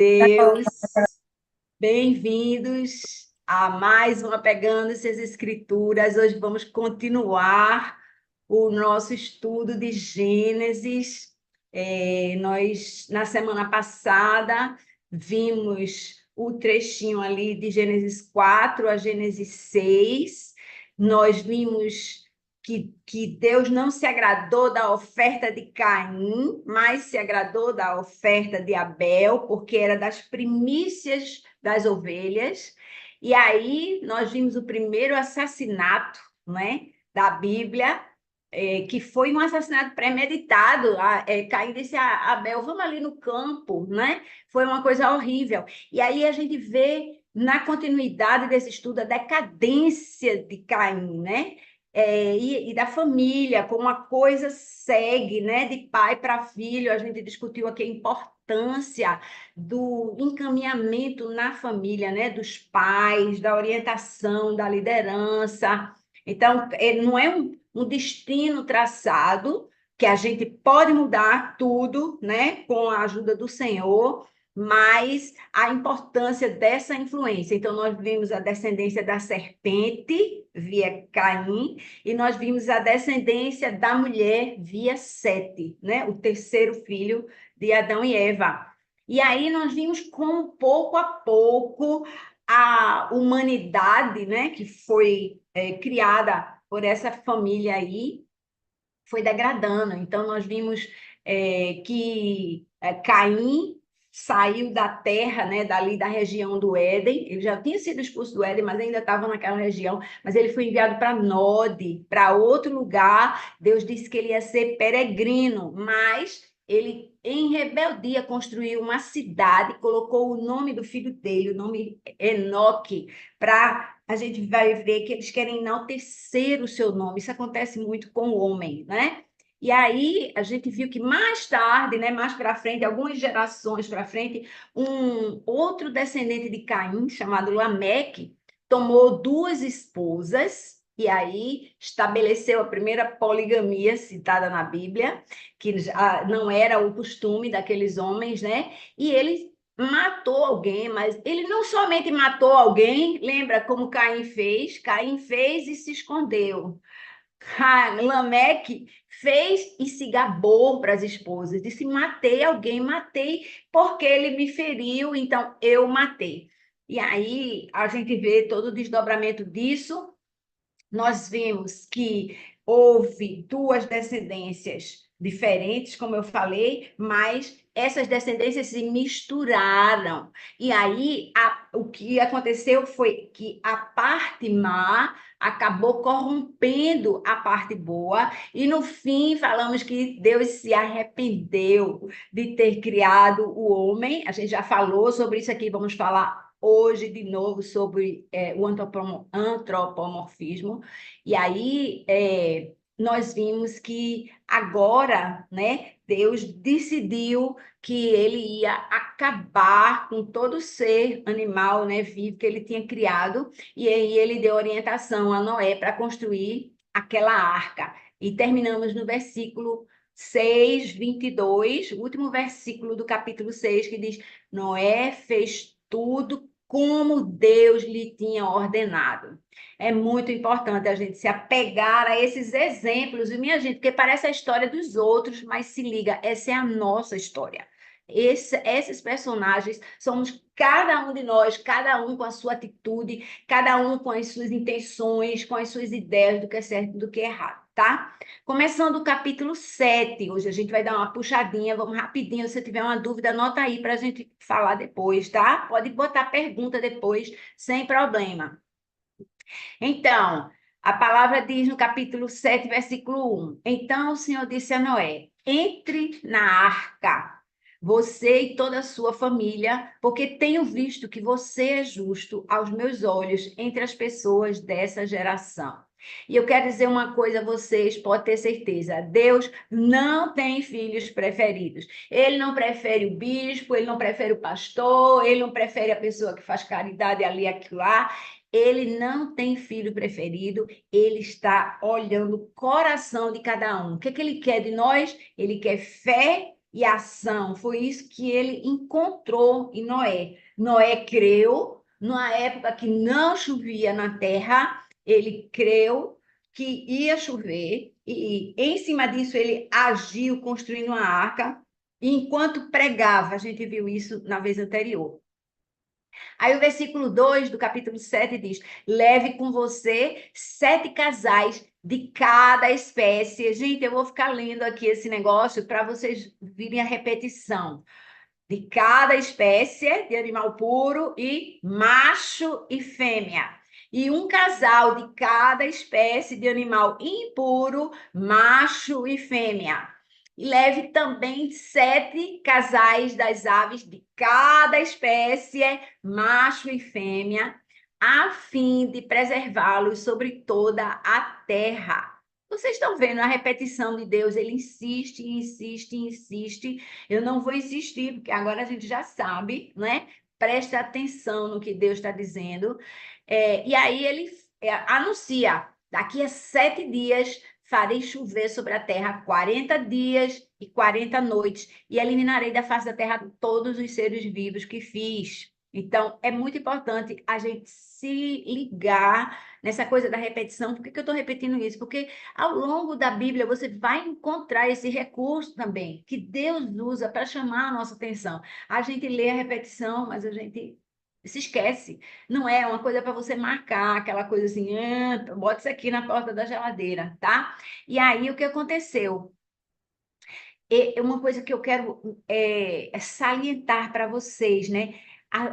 Deus, bem-vindos a mais uma Pegando-se as Escrituras. Hoje vamos continuar o nosso estudo de Gênesis. Nós, na semana passada, vimos o trechinho ali de Gênesis 4 a Gênesis 6. Nós vimos que Deus não se agradou da oferta de Caim, mas se agradou da oferta de Abel, porque era das primícias das ovelhas. E aí nós vimos o primeiro assassinato, né, da Bíblia, que foi um assassinato premeditado. Caim disse a Abel, vamos ali no campo, né? Foi uma coisa horrível. E aí a gente vê na continuidade desse estudo a decadência de Caim, né? E da família, como a coisa segue, né, de pai para filho. A gente discutiu aqui a importância do encaminhamento na família, né, dos pais, da orientação, da liderança. Então, ele não é um destino traçado, que a gente pode mudar tudo, né, com a ajuda do Senhor, mas a importância dessa influência. Então, nós vimos a descendência da serpente via Caim, e nós vimos a descendência da mulher via Sete, né? O terceiro filho de Adão e Eva. E aí nós vimos como, pouco a pouco, a humanidade, né, que foi criada por essa família aí, foi degradando. Então, nós vimos que Caim saiu da terra, né, dali da região do Éden. Ele já tinha sido expulso do Éden, mas ainda estava naquela região. Mas ele foi enviado para Nod, para outro lugar. Deus disse que ele ia ser peregrino, mas ele, em rebeldia, construiu uma cidade, colocou o nome do filho dele, o nome Enoque, para a gente vai ver que eles querem enaltecer o seu nome. Isso acontece muito com o homem, né? E aí a gente viu que mais tarde, né, mais para frente, algumas gerações para frente, um outro descendente de Caim, chamado Lameque, tomou duas esposas e aí estabeleceu a primeira poligamia citada na Bíblia, que não era o costume daqueles homens, né? E ele matou alguém, mas ele não somente matou alguém, lembra como Caim fez? Caim fez e se escondeu. Lameque fez e se gabou para as esposas, disse: matei alguém, matei porque ele me feriu, então eu matei. E aí a gente vê todo o desdobramento disso. Nós vimos que houve duas descendências diferentes, como eu falei, mas essas descendências se misturaram. E aí o que aconteceu foi que a parte má acabou corrompendo a parte boa, e no fim falamos que Deus se arrependeu de ter criado o homem. A gente já falou sobre isso aqui, vamos falar hoje de novo sobre o antropomorfismo. E aí nós vimos que agora, né, Deus decidiu que ele ia acabar com todo ser animal, né, vivo que ele tinha criado, e aí ele deu orientação a Noé para construir aquela arca. E terminamos no versículo 6, 22, o último versículo do capítulo 6, que diz: Noé fez tudo como Deus lhe tinha ordenado. É muito importante a gente se apegar a esses exemplos, e minha gente, porque parece a história dos outros, mas se liga, essa é a nossa história. Esses personagens somos cada um de nós, cada um com a sua atitude, cada um com as suas intenções, com as suas ideias do que é certo e do que é errado, tá? Começando o capítulo 7, hoje a gente vai dar uma puxadinha, vamos rapidinho. Se tiver uma dúvida, anota aí para a gente falar depois, tá? Pode botar pergunta depois, sem problema. Então, a palavra diz no capítulo 7, versículo 1: Então o Senhor disse a Noé: Entre na arca, você e toda a sua família, porque tenho visto que você é justo aos meus olhos entre as pessoas dessa geração. E eu quero dizer uma coisa a vocês, pode ter certeza: Deus não tem filhos preferidos. Ele não prefere o bispo, ele não prefere o pastor, ele não prefere a pessoa que faz caridade ali, aqui lá. Ele não tem filho preferido, ele está olhando o coração de cada um. O que é que ele quer de nós? Ele quer fé e ação. Foi isso que ele encontrou em Noé. Noé creu, numa época que não chovia na terra, ele creu que ia chover, e em cima disso ele agiu construindo uma arca, e enquanto pregava, a gente viu isso na vez anterior. Aí o versículo 2 do capítulo 7 diz: leve com você 7 casais de cada espécie. Gente, eu vou ficar lendo aqui esse negócio para vocês virem a repetição. De cada espécie de animal puro e macho e fêmea. E um casal de cada espécie de animal impuro, macho e fêmea. E leve também 7 casais das aves de cada espécie, macho e fêmea, a fim de preservá-los sobre toda a terra. Vocês estão vendo a repetição de Deus, ele insiste, insiste, insiste. Eu não vou insistir, porque agora a gente já sabe, né? Presta atenção no que Deus está dizendo. E aí ele anuncia: daqui a 7 dias farei chover sobre a terra 40 dias e 40 noites, e eliminarei da face da terra todos os seres vivos que fiz. Então, é muito importante a gente se ligar nessa coisa da repetição. Por que eu estou repetindo isso? Porque ao longo da Bíblia você vai encontrar esse recurso também, que Deus usa para chamar a nossa atenção. A gente lê a repetição, mas a gente se esquece. Não é uma coisa para você marcar, aquela coisa assim, bota isso aqui na porta da geladeira, tá? E aí o que aconteceu? Uma coisa que eu quero salientar para vocês, né?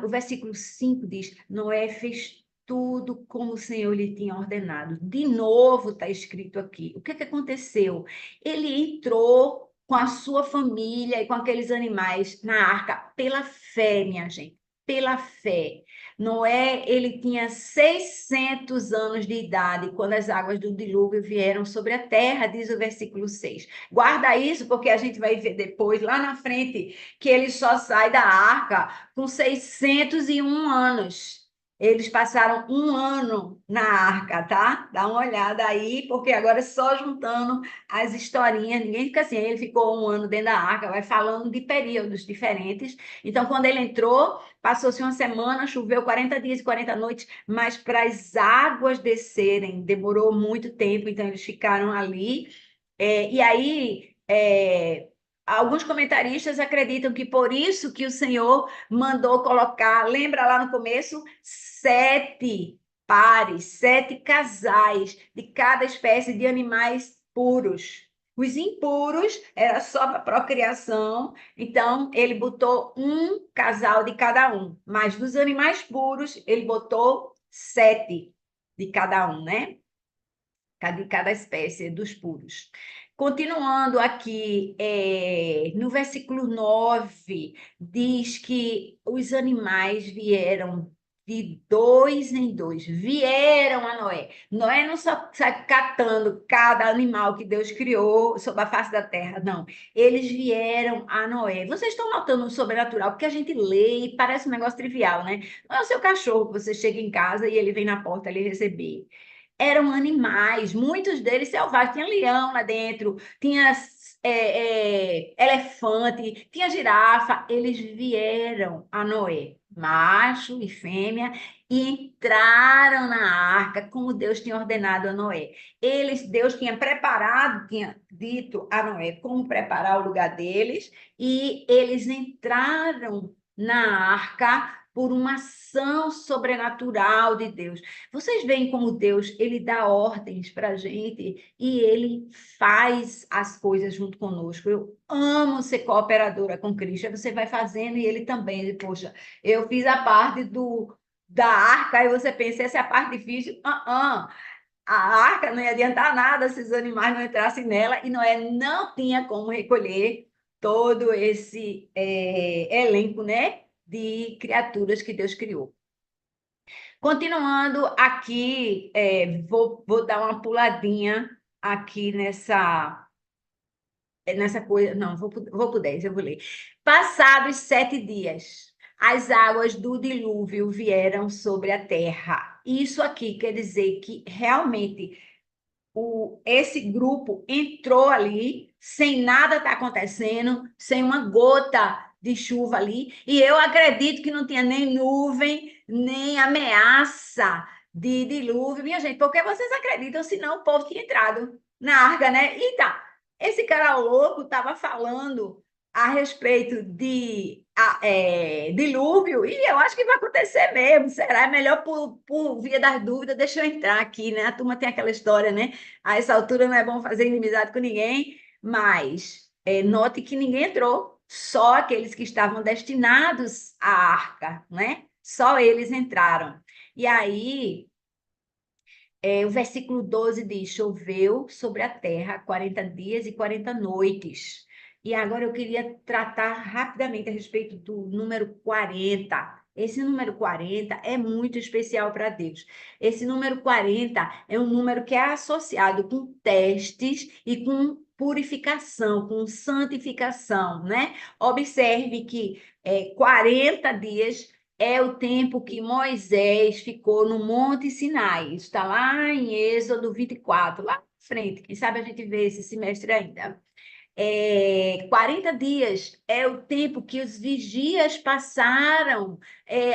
O versículo 5 diz: Noé fez tudo como o Senhor lhe tinha ordenado. De novo está escrito aqui. O que aconteceu? Ele entrou com a sua família e com aqueles animais na arca pela fé, minha gente, pela fé. Noé, ele tinha 600 anos de idade quando as águas do dilúvio vieram sobre a terra, diz o versículo 6. Guarda isso, porque a gente vai ver depois, lá na frente, que ele só sai da arca com 601 anos. Eles passaram um ano na arca, tá? Dá uma olhada aí, porque agora é só juntando as historinhas, ninguém fica assim, ele ficou um ano dentro da arca, vai falando de períodos diferentes. Então, quando ele entrou, passou-se uma semana, choveu 40 dias e 40 noites, mas para as águas descerem, demorou muito tempo, então eles ficaram ali e aí, alguns comentaristas acreditam que por isso que o Senhor mandou colocar, lembra lá no começo, 7 pares, 7 casais de cada espécie de animais puros. Os impuros era só para procriação, então ele botou um casal de cada um. Mas dos animais puros, ele botou 7 de cada um, né? De cada espécie dos puros. Continuando aqui, no versículo 9, diz que os animais vieram de 2 em 2, vieram a Noé. Noé não só sai catando cada animal que Deus criou sobre a face da terra, não. Eles vieram a Noé. Vocês estão notando o sobrenatural, porque a gente lê e parece um negócio trivial, né? Não é o seu cachorro que você chega em casa e ele vem na porta lhe receber. Eram animais, muitos deles selvagens. Tinha leão lá dentro, tinha elefante, tinha girafa. Eles vieram a Noé, macho e fêmea, e entraram na arca como Deus tinha ordenado a Noé. Deus tinha preparado, tinha dito a Noé como preparar o lugar deles, e eles entraram na arca por uma ação sobrenatural de Deus. Vocês veem como Deus, ele dá ordens para a gente e ele faz as coisas junto conosco. Eu amo ser cooperadora com Cristo. Você vai fazendo e ele também. Poxa, eu fiz a parte da arca, aí você pensa, essa é a parte difícil. A arca não ia adiantar nada se os animais não entrassem nela e não tinha como recolher todo esse elenco, né, de criaturas que Deus criou. Continuando aqui, vou dar uma puladinha aqui nessa coisa. Não, vou para o 10, eu vou ler. Passados 7 dias, as águas do dilúvio vieram sobre a terra. Isso aqui quer dizer que realmente esse grupo entrou ali, sem nada estar acontecendo, sem uma gota de chuva ali, e eu acredito que não tinha nem nuvem, nem ameaça de dilúvio, minha gente, porque vocês acreditam, senão o povo tinha entrado na arca, né? E tá, esse cara louco estava falando a respeito de dilúvio, e eu acho que vai acontecer mesmo, será? É melhor por via das dúvidas, deixa eu entrar aqui, né? A turma tem aquela história, né? A essa altura não é bom fazer inimizade com ninguém, mas note que ninguém entrou, só aqueles que estavam destinados à arca, né? Só eles entraram. E aí, o versículo 12 diz: choveu sobre a terra 40 dias e 40 noites. E agora eu queria tratar rapidamente a respeito do número 40. Esse número 40 é muito especial para Deus. Esse número 40 é um número que é associado com testes e com purificação, com santificação, né? Observe que 40 dias é o tempo que Moisés ficou no Monte Sinai. Está lá em Êxodo 24, lá na frente. Quem sabe a gente vê esse semestre ainda. 40 dias é o tempo que os vigias passaram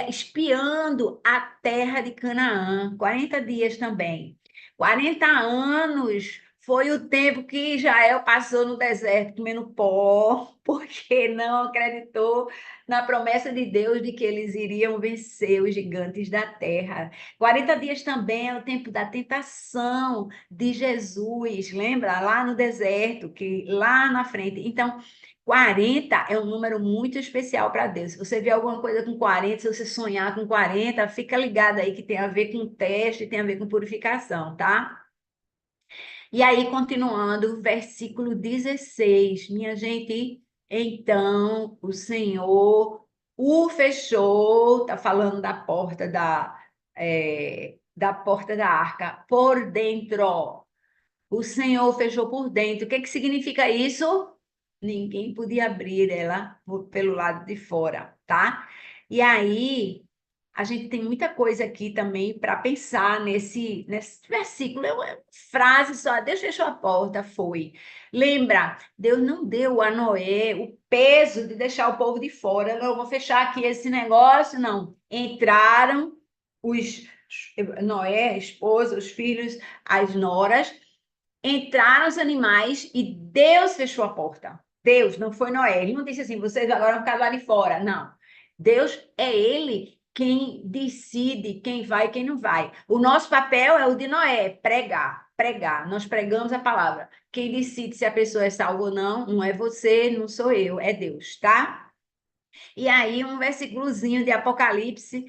espiando a terra de Canaã. 40 dias também. 40 anos foi o tempo que Israel passou no deserto comendo pó, porque não acreditou na promessa de Deus de que eles iriam vencer os gigantes da terra. 40 dias também é o tempo da tentação de Jesus, lembra? Lá no deserto, que lá na frente. Então, 40 é um número muito especial para Deus. Se você vê alguma coisa com 40, se você sonhar com 40, fica ligado aí que tem a ver com teste, tem a ver com purificação, tá? E aí, continuando, versículo 16, minha gente, então o Senhor o fechou, tá falando da porta da arca, por dentro. O Senhor fechou por dentro. O que que significa isso? Ninguém podia abrir ela pelo lado de fora, tá? E aí, a gente tem muita coisa aqui também para pensar nesse versículo. É uma frase só, Deus fechou a porta, foi. Lembra, Deus não deu a Noé o peso de deixar o povo de fora. Não, eu vou fechar aqui esse negócio, não. Entraram os Noé, a esposa, os filhos, as noras, entraram os animais e Deus fechou a porta. Deus, não foi Noé. Ele não disse assim, vocês agora vão ficar lá de fora. Não. Deus é ele quem decide quem vai e quem não vai. O nosso papel é o de Noé, pregar, pregar. Nós pregamos a palavra. Quem decide se a pessoa é salva ou não, não é você, não sou eu, é Deus, tá? E aí, um versículozinho de Apocalipse,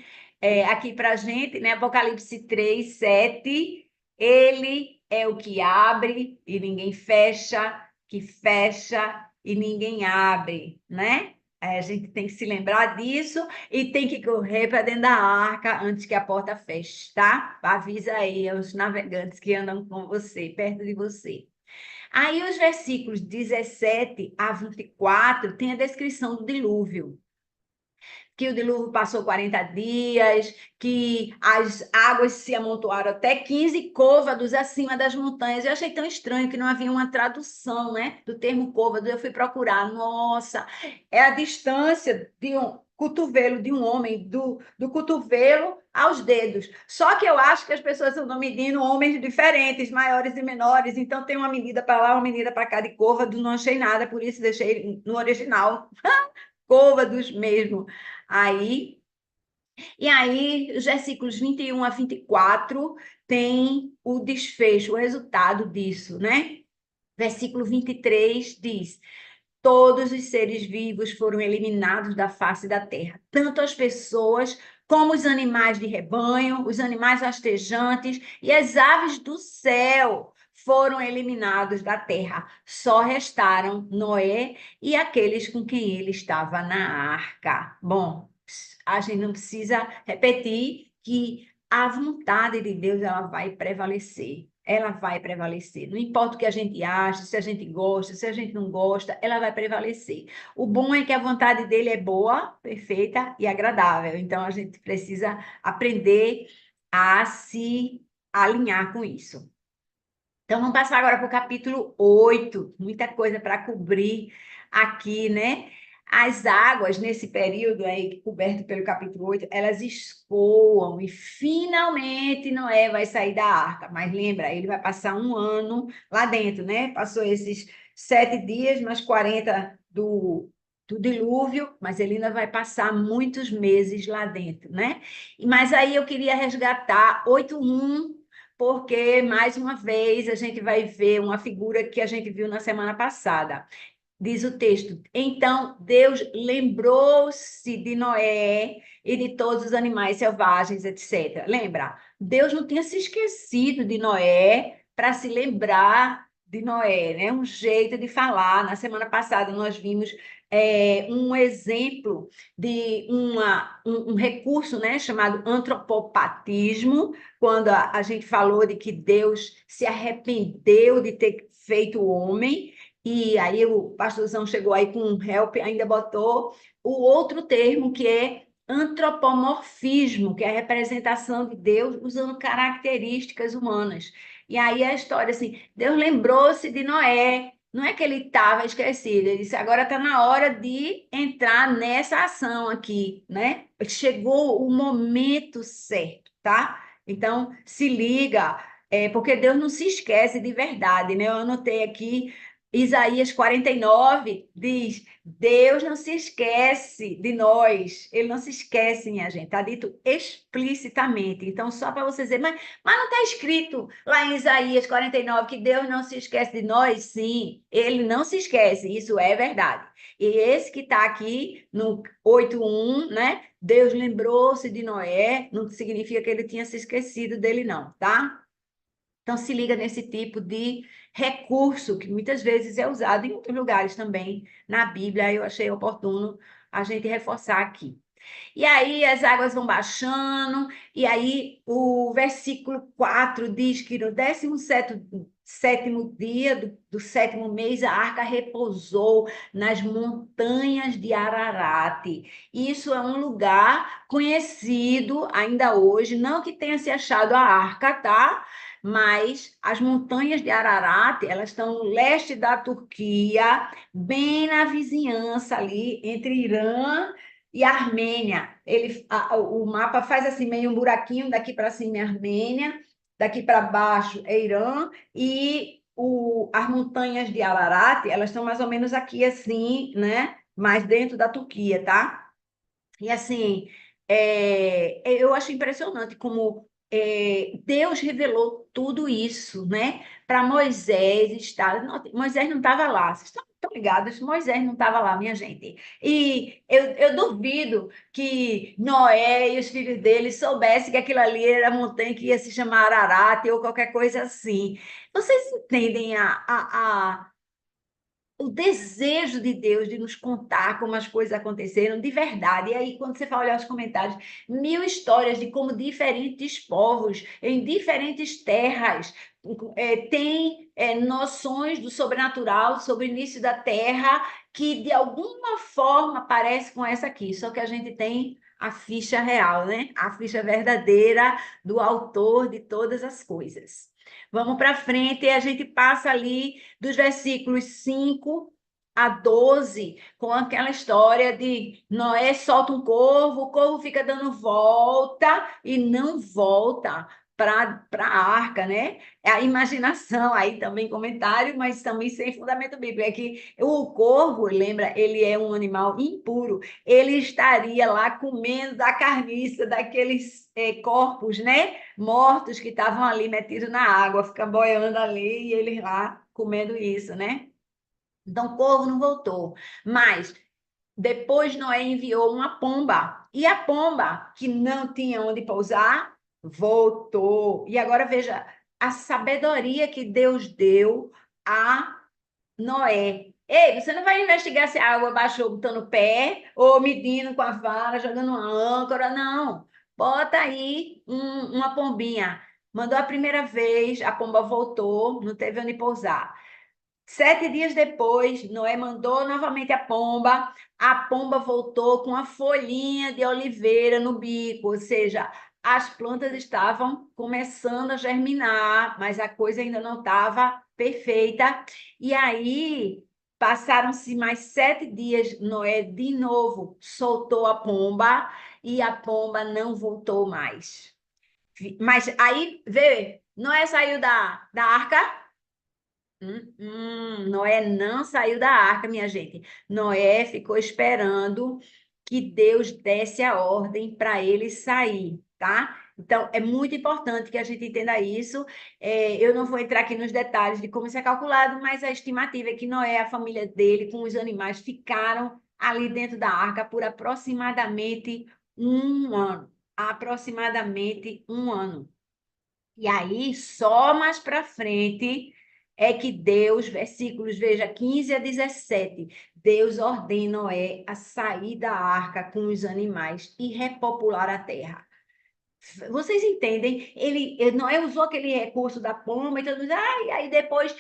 aqui para gente, né? Apocalipse 3, 7. Ele é o que abre e ninguém fecha, que fecha e ninguém abre, né? A gente tem que se lembrar disso e tem que correr para dentro da arca antes que a porta feche, tá? Avisa aí aos navegantes que andam com você, perto de você. Aí, os versículos 17 a 24 tem a descrição do dilúvio, que o dilúvio passou 40 dias, que as águas se amontoaram até 15 côvados acima das montanhas. Eu achei tão estranho que não havia uma tradução, né, do termo côvado. Eu fui procurar. Nossa, é a distância de um cotovelo de um homem, do cotovelo aos dedos. Só que eu acho que as pessoas estão medindo homens diferentes, maiores e menores. Então tem uma medida para lá, uma medida para cá de côvado. Não achei nada, por isso deixei no original côvados mesmo. Aí, e aí, os versículos 21 a 24 tem o desfecho, o resultado disso, né? Versículo 23 diz: todos os seres vivos foram eliminados da face da terra, tanto as pessoas como os animais de rebanho, os animais rastejantes e as aves do céu foram eliminados da terra. Só restaram Noé e aqueles com quem ele estava na arca. Bom, a gente não precisa repetir que a vontade de Deus ela vai prevalecer. Ela vai prevalecer. Não importa o que a gente acha, se a gente gosta, se a gente não gosta, ela vai prevalecer. O bom é que a vontade dele é boa, perfeita e agradável. Então a gente precisa aprender a se alinhar com isso. Então, vamos passar agora para o capítulo 8. Muita coisa para cobrir aqui, né? As águas, nesse período aí, coberto pelo capítulo 8, elas escoam e finalmente Noé vai sair da arca. Mas lembra, ele vai passar um ano lá dentro, né? Passou esses 7 dias, mais 40 do dilúvio, mas ele ainda vai passar muitos meses lá dentro, né? Mas aí eu queria resgatar 8:1, porque, mais uma vez, a gente vai ver uma figura que a gente viu na semana passada. Diz o texto: então Deus lembrou-se de Noé e de todos os animais selvagens, etc. Lembra? Deus não tinha se esquecido de Noé para se lembrar de Noé, né? Um jeito de falar. Na semana passada nós vimos um exemplo de um recurso, né, chamado antropopatismo, quando a gente falou de que Deus se arrependeu de ter feito o homem. E aí o pastorzão chegou aí com um help, ainda botou o outro termo, que é antropomorfismo, que é a representação de Deus usando características humanas. E aí a história assim, Deus lembrou-se de Noé. Não é que ele estava esquecido, ele disse, agora está na hora de entrar nessa ação aqui, né? Chegou o momento certo, tá? Então, se liga, porque Deus não se esquece de verdade, né? Eu anotei aqui Isaías 49 diz: Deus não se esquece de nós, ele não se esquece, minha gente, está dito explicitamente. Então, só para você dizer, mas não está escrito lá em Isaías 49 que Deus não se esquece de nós? Sim, ele não se esquece, isso é verdade. E esse que está aqui no 8:1, né? Deus lembrou-se de Noé, não significa que ele tinha se esquecido dele, não, tá? Então, se liga nesse tipo de recurso, que muitas vezes é usado em outros lugares também na Bíblia. Eu achei oportuno a gente reforçar aqui. E aí as águas vão baixando, e aí o versículo 4 diz que no 17º dia do 7º mês, a arca repousou nas montanhas de Ararat. Isso é um lugar conhecido ainda hoje, não que tenha se achado a arca, tá? Mas as montanhas de Ararat, elas estão no leste da Turquia, bem na vizinhança ali entre Irã e Armênia. O mapa faz assim meio um buraquinho, daqui para cima é Armênia, daqui para baixo é Irã, e as montanhas de Ararat, elas estão mais ou menos aqui assim, né? Mais dentro da Turquia, tá? E assim, eu acho impressionante como Deus revelou tudo isso, né? Para Moisés estar. Moisés não estava lá, vocês estão ligados? Moisés não estava lá, minha gente. E eu duvido que Noé e os filhos dele soubessem que aquilo ali era a montanha que ia se chamar Ararat ou qualquer coisa assim. Vocês entendem o desejo de Deus de nos contar como as coisas aconteceram de verdade. E aí, quando você vai olhar os comentários, mil histórias de como diferentes povos, em diferentes terras, têm noções do sobrenatural, sobre o início da terra, que de alguma forma parece com essa aqui, só que a gente tem a ficha real, né? A ficha verdadeira do autor de todas as coisas. Vamos para frente e a gente passa ali dos versículos 5 a 12, com aquela história de Noé solta um corvo, o corvo fica dando volta e não volta para a arca, né? É a imaginação aí também, comentário, mas também sem fundamento bíblico. É que o corvo, lembra, ele é um animal impuro, ele estaria lá comendo da carniça daqueles corpos, né? Mortos que estavam ali metidos na água, fica boiando ali e eles lá comendo isso, né? Então, o corvo não voltou. Mas depois Noé enviou uma pomba. E a pomba, que não tinha onde pousar, voltou. E agora veja a sabedoria que Deus deu a Noé. Ei, você não vai investigar se a água baixou botando o pé ou medindo com a vara, jogando uma âncora, não. Bota aí uma pombinha. Mandou a primeira vez, a pomba voltou, não teve onde pousar. 7 dias depois, Noé mandou novamente a pomba voltou com a folhinha de oliveira no bico, ou seja, as plantas estavam começando a germinar, mas a coisa ainda não estava perfeita. E aí passaram-se mais 7 dias, Noé de novo soltou a pomba e a pomba não voltou mais. Mas aí, vê, Noé saiu da arca? Noé não saiu da arca, minha gente. Noé ficou esperando que Deus desse a ordem para ele sair, tá? Então, é muito importante que a gente entenda isso. Eu não vou entrar aqui nos detalhes de como isso é calculado, mas a estimativa é que Noé, a família dele, com os animais, ficaram ali dentro da arca por aproximadamente um ano. Aproximadamente um ano. E aí, só mais para frente, é que Deus, versículos, veja, 15 a 17, Deus ordena Noé a sair da arca com os animais e repopular a terra. Vocês entendem? Noé usou aquele recurso da pomba, e todo mundo, e aí depois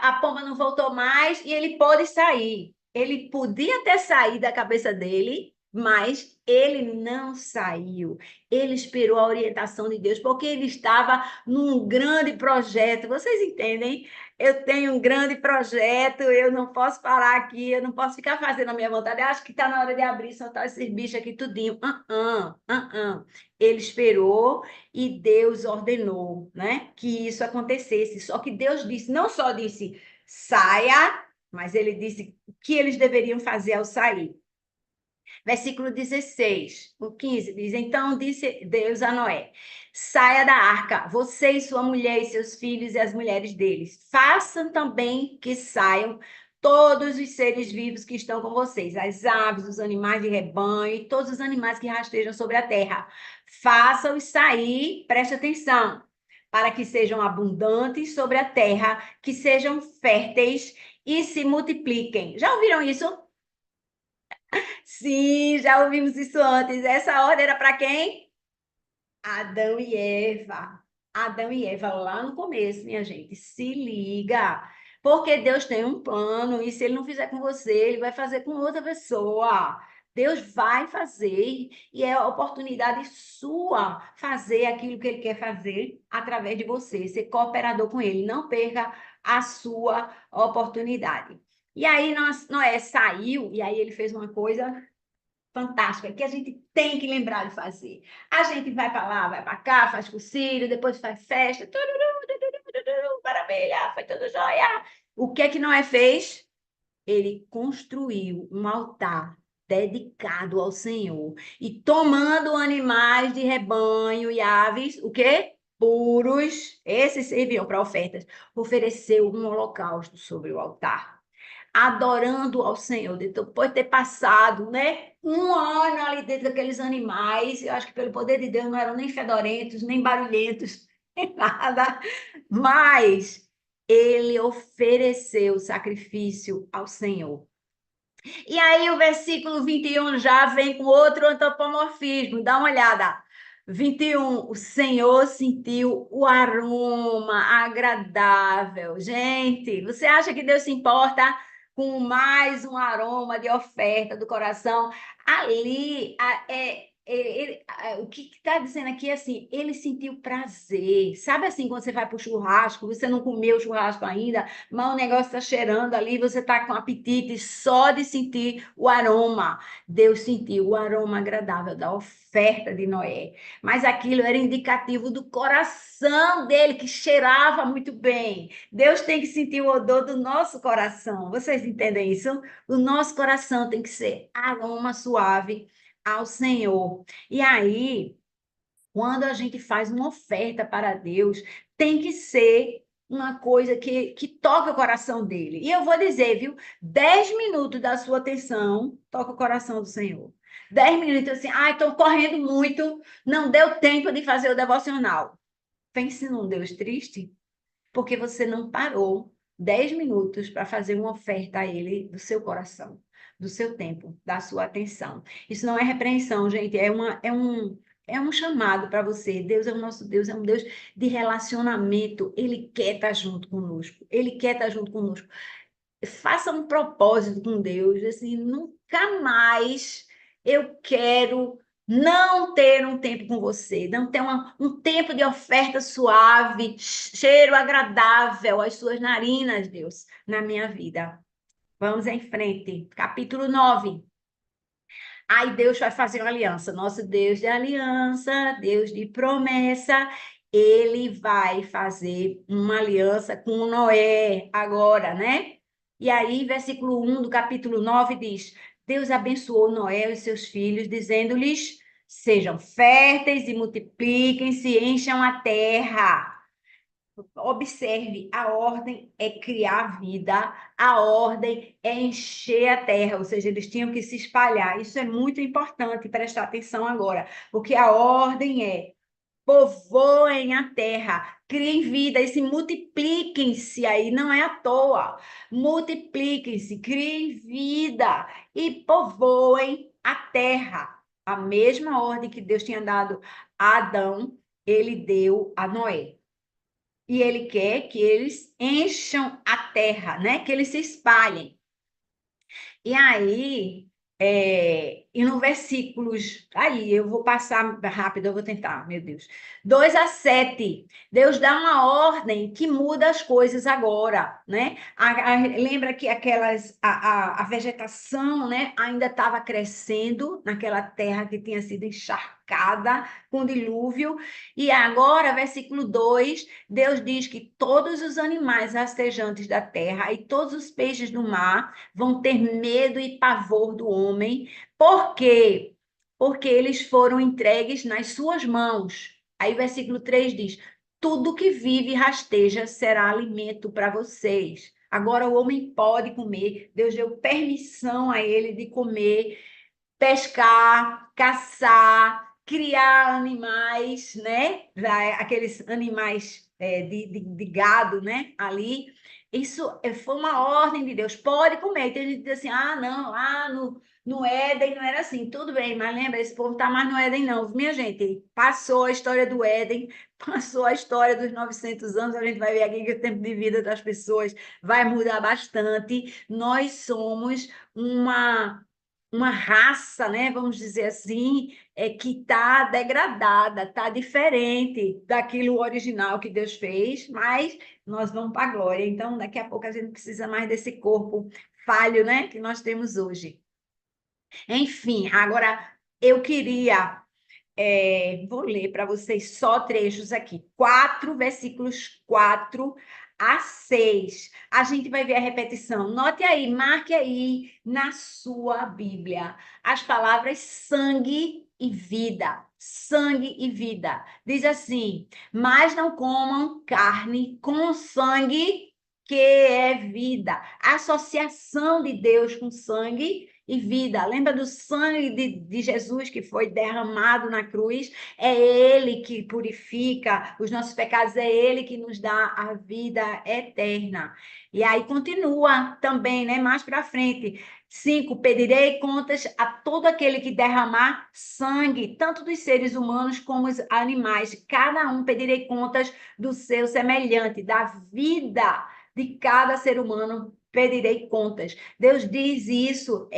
a pomba não voltou mais e ele pôde sair. Ele podia ter saído da cabeça dele, mas ele não saiu. Ele esperou a orientação de Deus, porque ele estava num grande projeto. Vocês entendem? Eu tenho um grande projeto, eu não posso parar aqui, eu não posso ficar fazendo a minha vontade. Eu acho que está na hora de abrir e soltar esses bichos aqui tudinho. Ele esperou e Deus ordenou, né, que isso acontecesse. Só que Deus disse, não só disse saia, mas ele disse o que eles deveriam fazer ao sair. Versículo 16, o 15 diz: Então disse Deus a Noé: Saia da arca, você e sua mulher e seus filhos e as mulheres deles. Façam também que saiam todos os seres vivos que estão com vocês, as aves, os animais de rebanho e todos os animais que rastejam sobre a terra. Façam-os sair, preste atenção, para que sejam abundantes sobre a terra, que sejam férteis e se multipliquem. Já ouviram isso? Sim, já ouvimos isso antes. Essa ordem era para quem? Adão e Eva. Adão e Eva lá no começo, minha gente. Se liga. Porque Deus tem um plano e se ele não fizer com você, ele vai fazer com outra pessoa. Deus vai fazer e é a oportunidade sua fazer aquilo que ele quer fazer através de você, ser cooperador com ele. Não perca a sua oportunidade. E aí Noé saiu e aí ele fez uma coisa fantástica, que a gente tem que lembrar de fazer. A gente vai para lá, vai para cá, faz cursilho, depois faz festa, maravilha, foi tudo jóia. O que é que Noé fez? Ele construiu um altar dedicado ao Senhor e tomando animais de rebanho e aves, o quê? Puros, esses serviam para ofertas, ofereceu um holocausto sobre o altar adorando ao Senhor, depois de ter passado, né, um ano ali dentro daqueles animais, eu acho que pelo poder de Deus não eram nem fedorentos, nem barulhentos, nem nada, mas ele ofereceu sacrifício ao Senhor. E aí o versículo 21 já vem com outro antropomorfismo, dá uma olhada. 21, o Senhor sentiu o aroma agradável. Gente, você acha que Deus se importa com mais um aroma de oferta do coração? Ali, o que está dizendo aqui é assim, ele sentiu prazer. Sabe assim, quando você vai para o churrasco, você não comeu o churrasco ainda, mas o negócio está cheirando ali, você está com apetite só de sentir o aroma. Deus sentiu o aroma agradável da oferta de Noé. Mas aquilo era indicativo do coração dele, que cheirava muito bem. Deus tem que sentir o odor do nosso coração. Vocês entendem isso? O nosso coração tem que ser aroma suave ao Senhor. E aí, quando a gente faz uma oferta para Deus, tem que ser uma coisa que toca o coração dele. E eu vou dizer, viu? 10 minutos da sua atenção toca o coração do Senhor. 10 minutos assim, estou correndo muito, não deu tempo de fazer o devocional. Pense num Deus triste, porque você não parou 10 minutos para fazer uma oferta a Ele do seu coração, do seu tempo, da sua atenção. Isso não é repreensão, gente, é um chamado para você. Deus é o nosso Deus, é um Deus de relacionamento. Ele quer estar junto conosco. Ele quer estar junto conosco. Faça um propósito com Deus, assim, nunca mais eu quero não ter um tempo com você, não ter um tempo de oferta suave, cheiro agradável às suas narinas, Deus, na minha vida. Vamos em frente. Capítulo 9. Aí Deus vai fazer uma aliança. Nosso Deus de aliança, Deus de promessa, ele vai fazer uma aliança com Noé agora, né? E aí, versículo 1 do capítulo 9 diz: Deus abençoou Noé e os seus filhos, dizendo-lhes: sejam férteis e multipliquem-se, encham a terra. Observe, a ordem é criar vida, a ordem é encher a terra, ou seja, eles tinham que se espalhar. Isso é muito importante prestar atenção agora, porque a ordem é povoem a terra, criem vida e se multipliquem-se aí, não é à toa. Multipliquem-se, criem vida e povoem a terra. A mesma ordem que Deus tinha dado a Adão, ele deu a Noé. E ele quer que eles encham a terra, né? Que eles se espalhem. E aí, e no versículos, aí eu vou passar rápido, eu vou tentar, meu Deus. 2 a 7, Deus dá uma ordem que muda as coisas agora, né? Lembra que a vegetação, né, ainda estava crescendo naquela terra que tinha sido encharcada com dilúvio, e agora, versículo 2, Deus diz que todos os animais rastejantes da terra e todos os peixes do mar vão ter medo e pavor do homem. Por quê? Porque eles foram entregues nas suas mãos. Aí, versículo 3 diz: tudo que vive e rasteja será alimento para vocês. Agora o homem pode comer, Deus deu permissão a ele de comer, pescar, caçar, criar animais, né? Aqueles animais de gado, né? Ali. Isso foi uma ordem de Deus. Pode comer. Tem gente que diz assim: ah, não, no Éden não era assim. Tudo bem, mas lembra, esse povo está mais no Éden, não. Minha gente, passou a história do Éden, passou a história dos 900 anos. A gente vai ver aqui que o tempo de vida das pessoas vai mudar bastante. Nós somos uma raça, né, vamos dizer assim, que está degradada, está diferente daquilo original que Deus fez, mas nós vamos para a glória. Então, daqui a pouco a gente precisa mais desse corpo falho, né, que nós temos hoje. Enfim, agora eu queria vou ler para vocês só trechos aqui. 4 versículos 4 a 6. A gente vai ver a repetição. Note aí, marque aí na sua Bíblia as palavras sangue e vida. Sangue e vida. Diz assim: mas não comam carne com sangue, que é vida. Associação de Deus com sangue e vida. Lembra do sangue de Jesus que foi derramado na cruz? É Ele que purifica os nossos pecados, é Ele que nos dá a vida eterna. E aí continua também, né? Mais para frente. 5, pedirei contas a todo aquele que derramar sangue, tanto dos seres humanos como os animais. Cada um pedirei contas do seu semelhante, da vida de cada ser humano pedirei contas. Deus diz isso.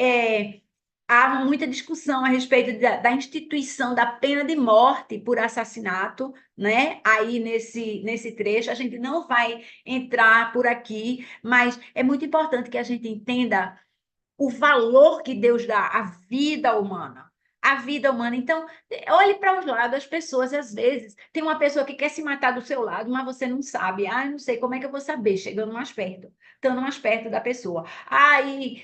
Há muita discussão a respeito da instituição da pena de morte por assassinato, né? Aí nesse trecho, a gente não vai entrar por aqui, mas é muito importante que a gente entenda o valor que Deus dá à vida humana. A vida humana. Então, olhe para os lados, as pessoas, às vezes, tem uma pessoa que quer se matar do seu lado, mas você não sabe. Ah, eu não sei como é que eu vou saber, chegando mais perto, estando mais perto da pessoa.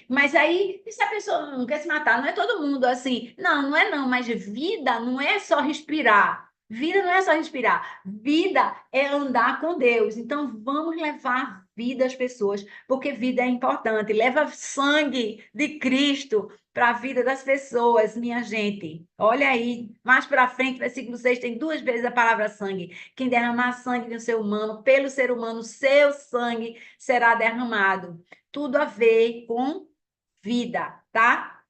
Mas aí, se a pessoa não quer se matar, não é todo mundo assim. Não, não é não, mas vida não é só respirar. Vida não é só respirar. Vida é andar com Deus. Então, vamos levar vida às pessoas porque vida é importante. Leva sangue de Cristo para a vida das pessoas, minha gente. Olha aí, mais para frente, versículo 6, tem 2 vezes a palavra sangue. Quem derramar sangue no ser humano, pelo ser humano, seu sangue será derramado. Tudo a ver com vida, tá?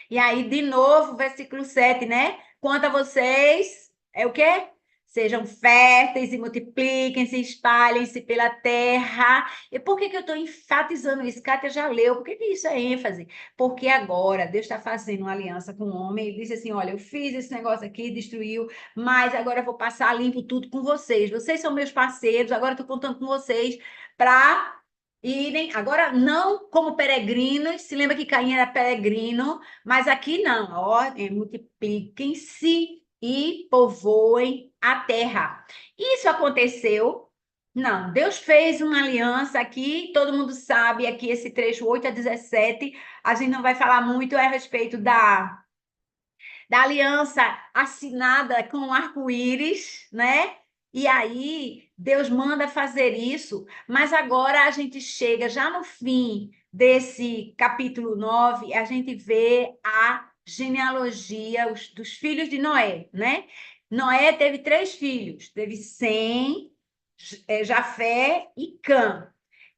E aí, de novo, versículo 7, né? Quanto a vocês, é o quê? Sejam férteis e multipliquem-se, espalhem-se pela terra. E por que eu estou enfatizando isso? Kátia já leu. Por que isso é ênfase? Porque agora Deus está fazendo uma aliança com o homem. Ele disse assim: olha, eu fiz esse negócio aqui, destruiu, mas agora eu vou passar limpo tudo com vocês. Vocês são meus parceiros, agora estou contando com vocês para irem, agora não como peregrinos, se lembra que Caim era peregrino, mas aqui não, a ordem é multipliquem-se e povoem a terra. Isso aconteceu? Não, Deus fez uma aliança aqui, todo mundo sabe, aqui esse trecho 8 a 17, a gente não vai falar muito a respeito da aliança assinada com o arco-íris, né? E aí, Deus manda fazer isso, mas agora a gente chega já no fim desse capítulo 9, a gente vê a genealogia dos filhos de Noé, né? Noé teve 3 filhos, teve Sem, Jafé e Cã.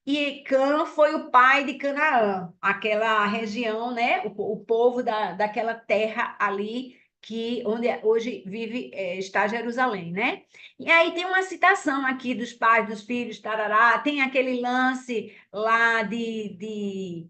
E Cã foi o pai de Canaã, aquela região, né? O povo daquela terra ali que onde hoje vive está Jerusalém, né? E aí tem uma citação aqui dos pais, dos filhos, tarará, tem aquele lance lá de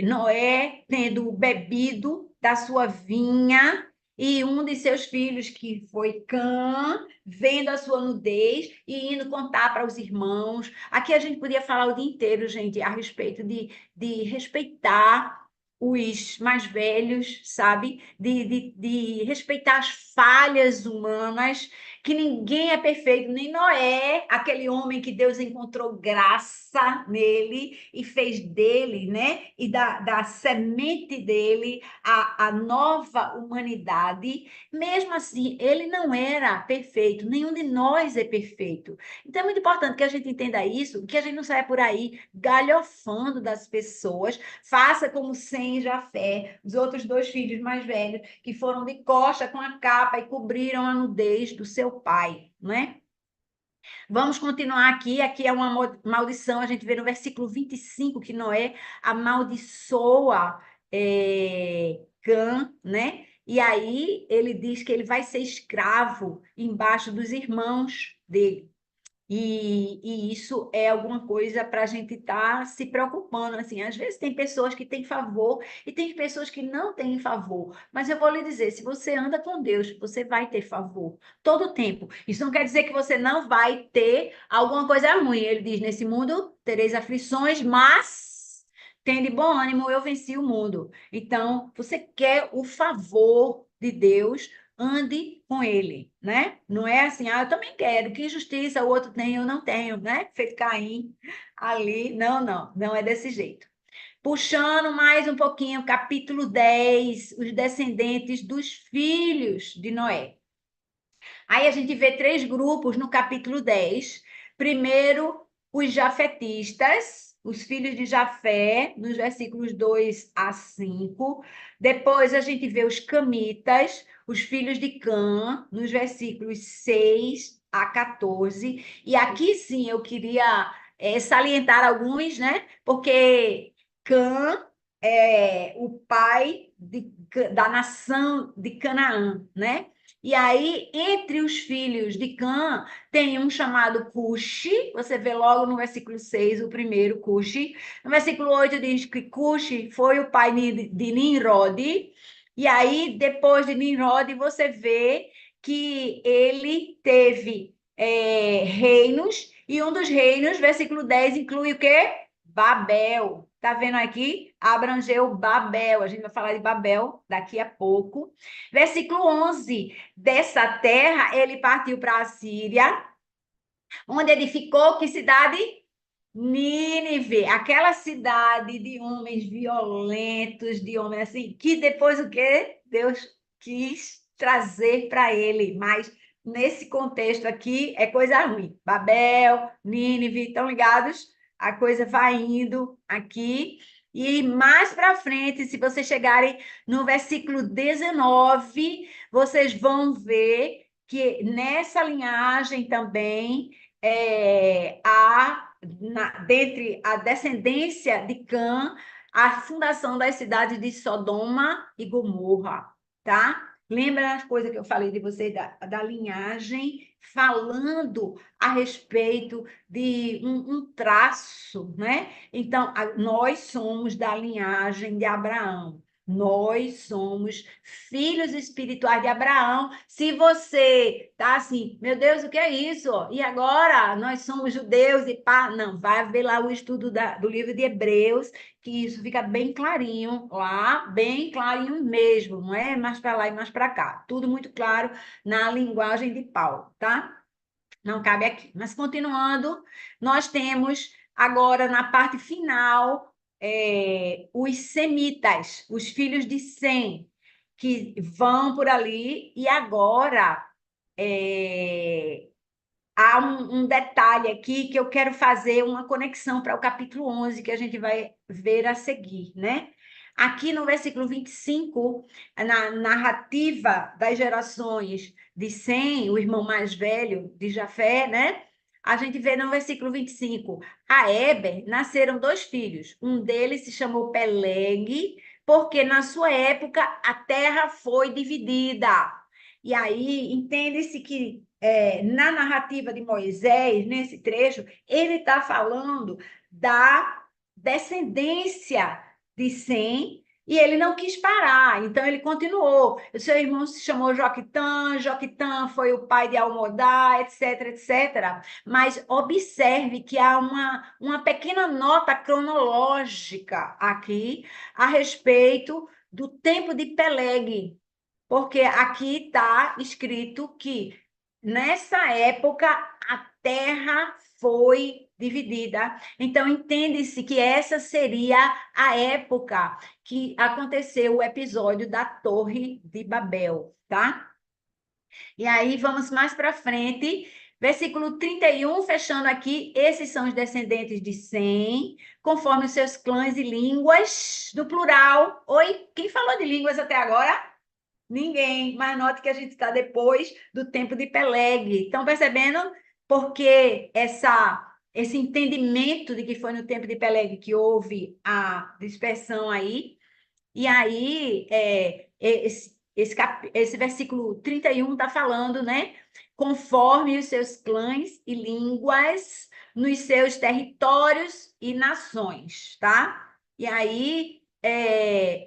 Noé tendo bebido da sua vinha e um de seus filhos, que foi Cã, vendo a sua nudez e indo contar para os irmãos. Aqui a gente podia falar o dia inteiro, gente, a respeito de respeitar os mais velhos, sabe? De respeitar as falhas humanas, que ninguém é perfeito, nem Noé, aquele homem que Deus encontrou graça nele e fez dele, né? E da semente dele a nova humanidade. Mesmo assim, ele não era perfeito, nenhum de nós é perfeito. Então é muito importante que a gente entenda isso, que a gente não saia por aí galhofando das pessoas, faça como Sem e Jafé, os outros 2 filhos mais velhos, que foram de costa com a capa e cobriram a nudez do seu pai, não é? Vamos continuar aqui. Aqui é uma maldição. A gente vê no versículo 25 que Noé amaldiçoa Cã, né? E aí ele diz que ele vai ser escravo embaixo dos irmãos dele. E isso é alguma coisa para a gente estar se preocupando. Assim, às vezes tem pessoas que têm favor e tem pessoas que não têm favor. Mas eu vou lhe dizer, se você anda com Deus, você vai ter favor todo o tempo. Isso não quer dizer que você não vai ter alguma coisa ruim. Ele diz: nesse mundo tereis aflições, mas tende bom ânimo, eu venci o mundo. Então, você quer o favor de Deus, ande com ele, né? Não é assim, eu também quero, que justiça o outro tem, eu não tenho, né? Feito Caim ali. Não, não, não é desse jeito. Puxando mais um pouquinho, capítulo 10, os descendentes dos filhos de Noé. Aí a gente vê 3 grupos no capítulo 10. Primeiro, os jafetistas, os filhos de Jafé, nos versículos 2 a 5. Depois a gente vê os camitas, os filhos de Cã, nos versículos 6 a 14. E aqui sim eu queria salientar alguns, né? Porque Cã é o pai da nação de Canaã, né? E aí, entre os filhos de Cã, tem um chamado Cuxi, você vê logo no versículo 6, o primeiro Cuxi. No versículo 8 diz que Cuxi foi o pai de Nimrod. E aí, depois de Nimrod, você vê que ele teve reinos, e um dos reinos, versículo 10, inclui o quê? Babel. Tá vendo aqui? Abrangeu Babel. A gente vai falar de Babel daqui a pouco. Versículo 11. Dessa terra ele partiu para a Síria, onde edificou que cidade? Nínive, aquela cidade de homens violentos, de homens assim, que depois o quê? Deus quis trazer para ele, mas nesse contexto aqui é coisa ruim. Babel, Nínive, estão ligados? A coisa vai indo aqui. E mais para frente, se vocês chegarem no versículo 19, vocês vão ver que nessa linhagem também dentre a descendência de Cã, a fundação das cidades de Sodoma e Gomorra, tá? Lembra as coisas que eu falei de você da linhagem, falando a respeito de um traço, né? Então, nós somos da linhagem de Abraão. Nós somos filhos espirituais de Abraão. Se você tá assim, meu Deus, o que é isso? E agora nós somos judeus e pá, não, vai ver lá o estudo do livro de Hebreus, que isso fica bem clarinho lá, bem clarinho mesmo, não é mais para lá e mais para cá. Tudo muito claro na linguagem de Paulo, tá? Não cabe aqui. Mas continuando, nós temos agora na parte final os semitas, os filhos de Sem, que vão por ali e agora é, há um detalhe aqui que eu quero fazer uma conexão para o capítulo 11, que a gente vai ver a seguir, né? Aqui no versículo 25, na narrativa das gerações de Sem, o irmão mais velho de Jafé, né? A gente vê no versículo 25, a Eber nasceram dois filhos. Um deles se chamou Peleg, porque na sua época a terra foi dividida. E aí entende-se que na narrativa de Moisés, nesse trecho, ele está falando da descendência de Sem e ele não quis parar, então ele continuou. O seu irmão se chamou Joquitã, Joquitã foi o pai de Almodá, etc, etc. Mas observe que há uma pequena nota cronológica aqui a respeito do tempo de Peleg, porque aqui está escrito que nessa época a terra foi dividida. Então, entende-se que essa seria a época que aconteceu o episódio da Torre de Babel, tá? E aí, vamos mais para frente. Versículo 31, fechando aqui, esses são os descendentes de Sem, conforme os seus clãs e línguas, do plural. Oi, quem falou de línguas até agora? Ninguém, mas note que a gente está depois do tempo de Peleg. Estão percebendo? Porque esse entendimento de que foi no tempo de Peleg que houve a dispersão aí, e aí esse versículo 31 está falando, né? Conforme os seus clãs e línguas, nos seus territórios e nações, tá? E aí,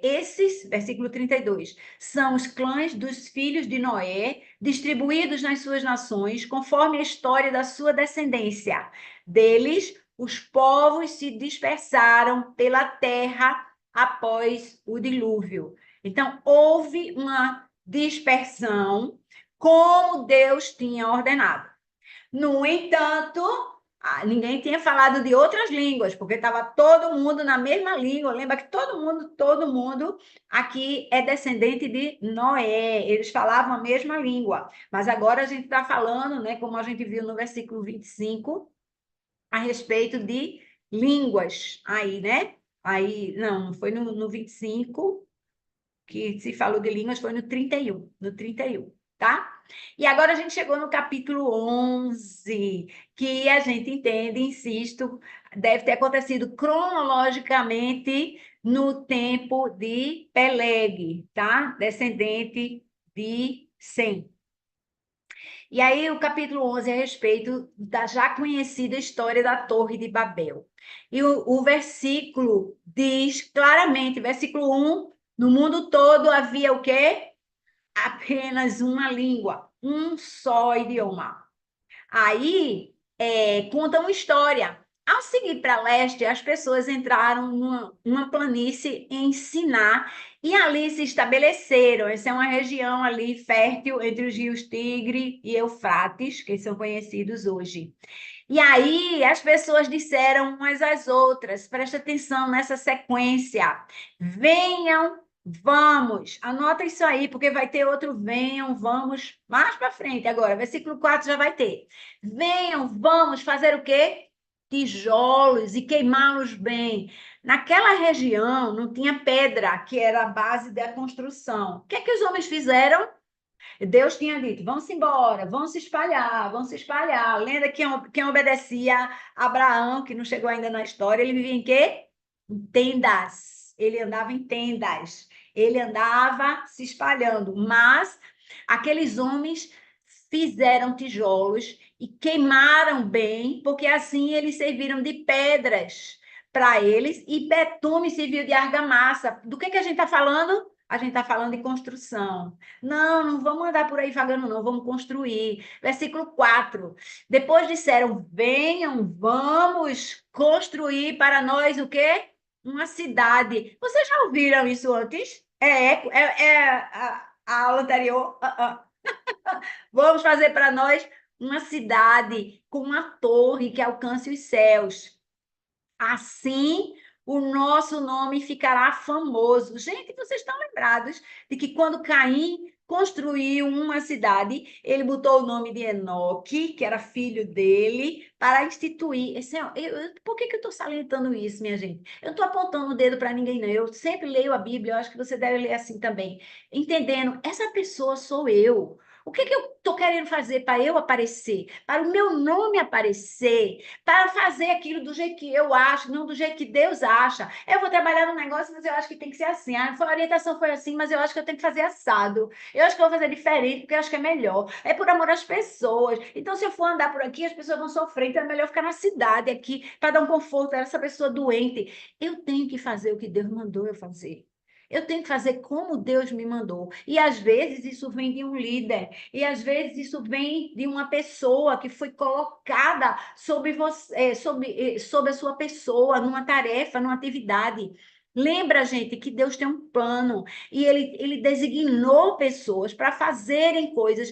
esses, versículo 32, são os clãs dos filhos de Noé, distribuídos nas suas nações, conforme a história da sua descendência. Deles, os povos se dispersaram pela terra após o dilúvio. Então, houve uma dispersão, como Deus tinha ordenado. No entanto, ninguém tinha falado de outras línguas, porque estava todo mundo na mesma língua. Lembra que todo mundo aqui é descendente de Noé. Eles falavam a mesma língua. Mas agora a gente está falando, né, como a gente viu no versículo 25, a respeito de línguas aí, né? Aí, não foi no 25 que se falou de línguas, foi no 31, tá? E agora a gente chegou no capítulo 11, que a gente entende, insisto, deve ter acontecido cronologicamente no tempo de Peleg, tá? Descendente de Sem. E aí, o capítulo 11 é a respeito da já conhecida história da Torre de Babel. E o versículo diz claramente, versículo 1, no mundo todo havia o quê? Apenas uma língua, um só idioma. Aí conta uma história. Ao seguir para leste, as pessoas entraram numa planície em Siná e ali se estabeleceram. Essa é uma região ali fértil entre os rios Tigre e Eufrates, que são conhecidos hoje. E aí as pessoas disseram umas às outras, presta atenção nessa sequência, venham, vamos, anota isso aí, porque vai ter outro venham, vamos, mais para frente agora, versículo 4 já vai ter. Venham, vamos fazer o quê? Tijolos e queimá-los bem. Naquela região não tinha pedra, que era a base da construção. O que é que os homens fizeram? Deus tinha dito: vão-se embora, vão se espalhar, vão se espalhar. Lembra quem obedecia a Abraão, que não chegou ainda na história, ele vivia em quê? Em tendas. Ele andava em tendas. Ele andava se espalhando, mas aqueles homens fizeram tijolos e queimaram bem, porque assim eles serviram de pedras para eles, e betume serviu de argamassa. Do que a gente está falando? A gente está falando de construção. Não, não vamos andar por aí vagando, não, vamos construir. Versículo 4. Depois disseram: venham, vamos construir para nós o quê? Uma cidade. Vocês já ouviram isso antes? A aula anterior. Vamos fazer para nós uma cidade com uma torre que alcance os céus. Assim, o nosso nome ficará famoso. Gente, vocês estão lembrados de que quando Caim construiu uma cidade, ele botou o nome de Enoque, que era filho dele, para instituir. Por que eu estou salientando isso, minha gente? Eu não estou apontando o dedo para ninguém, não. Eu sempre leio a Bíblia, eu acho que você deve ler assim também. Entendendo, essa pessoa sou eu. O que eu estou querendo fazer para eu aparecer? Para o meu nome aparecer? Para fazer aquilo do jeito que eu acho, não do jeito que Deus acha. Eu vou trabalhar no negócio, mas eu acho que tem que ser assim. A orientação foi assim, mas eu acho que eu tenho que fazer assado. Eu acho que eu vou fazer diferente, porque eu acho que é melhor. É por amor às pessoas. Então, se eu for andar por aqui, as pessoas vão sofrer. Então, é melhor ficar na cidade aqui, para dar um conforto a essa pessoa doente. Eu tenho que fazer o que Deus mandou eu fazer. Eu tenho que fazer como Deus me mandou. E às vezes isso vem de um líder. E às vezes isso vem de uma pessoa que foi colocada sobre você, sobre a sua pessoa, numa tarefa, numa atividade. Lembra, gente, que Deus tem um plano e ele designou pessoas para fazerem coisas,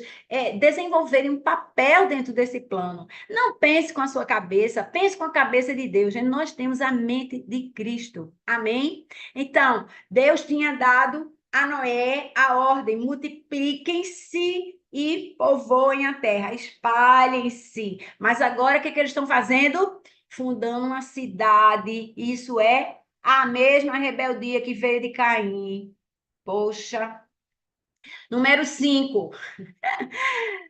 desenvolverem um papel dentro desse plano. Não pense com a sua cabeça, pense com a cabeça de Deus. Gente. Nós temos a mente de Cristo. Amém? Então, Deus tinha dado a Noé a ordem: multipliquem-se e povoem a terra, espalhem-se. Mas agora o que eles estão fazendo? Fundando uma cidade. Isso é a mesma rebeldia que veio de Caim. Poxa. Número 5.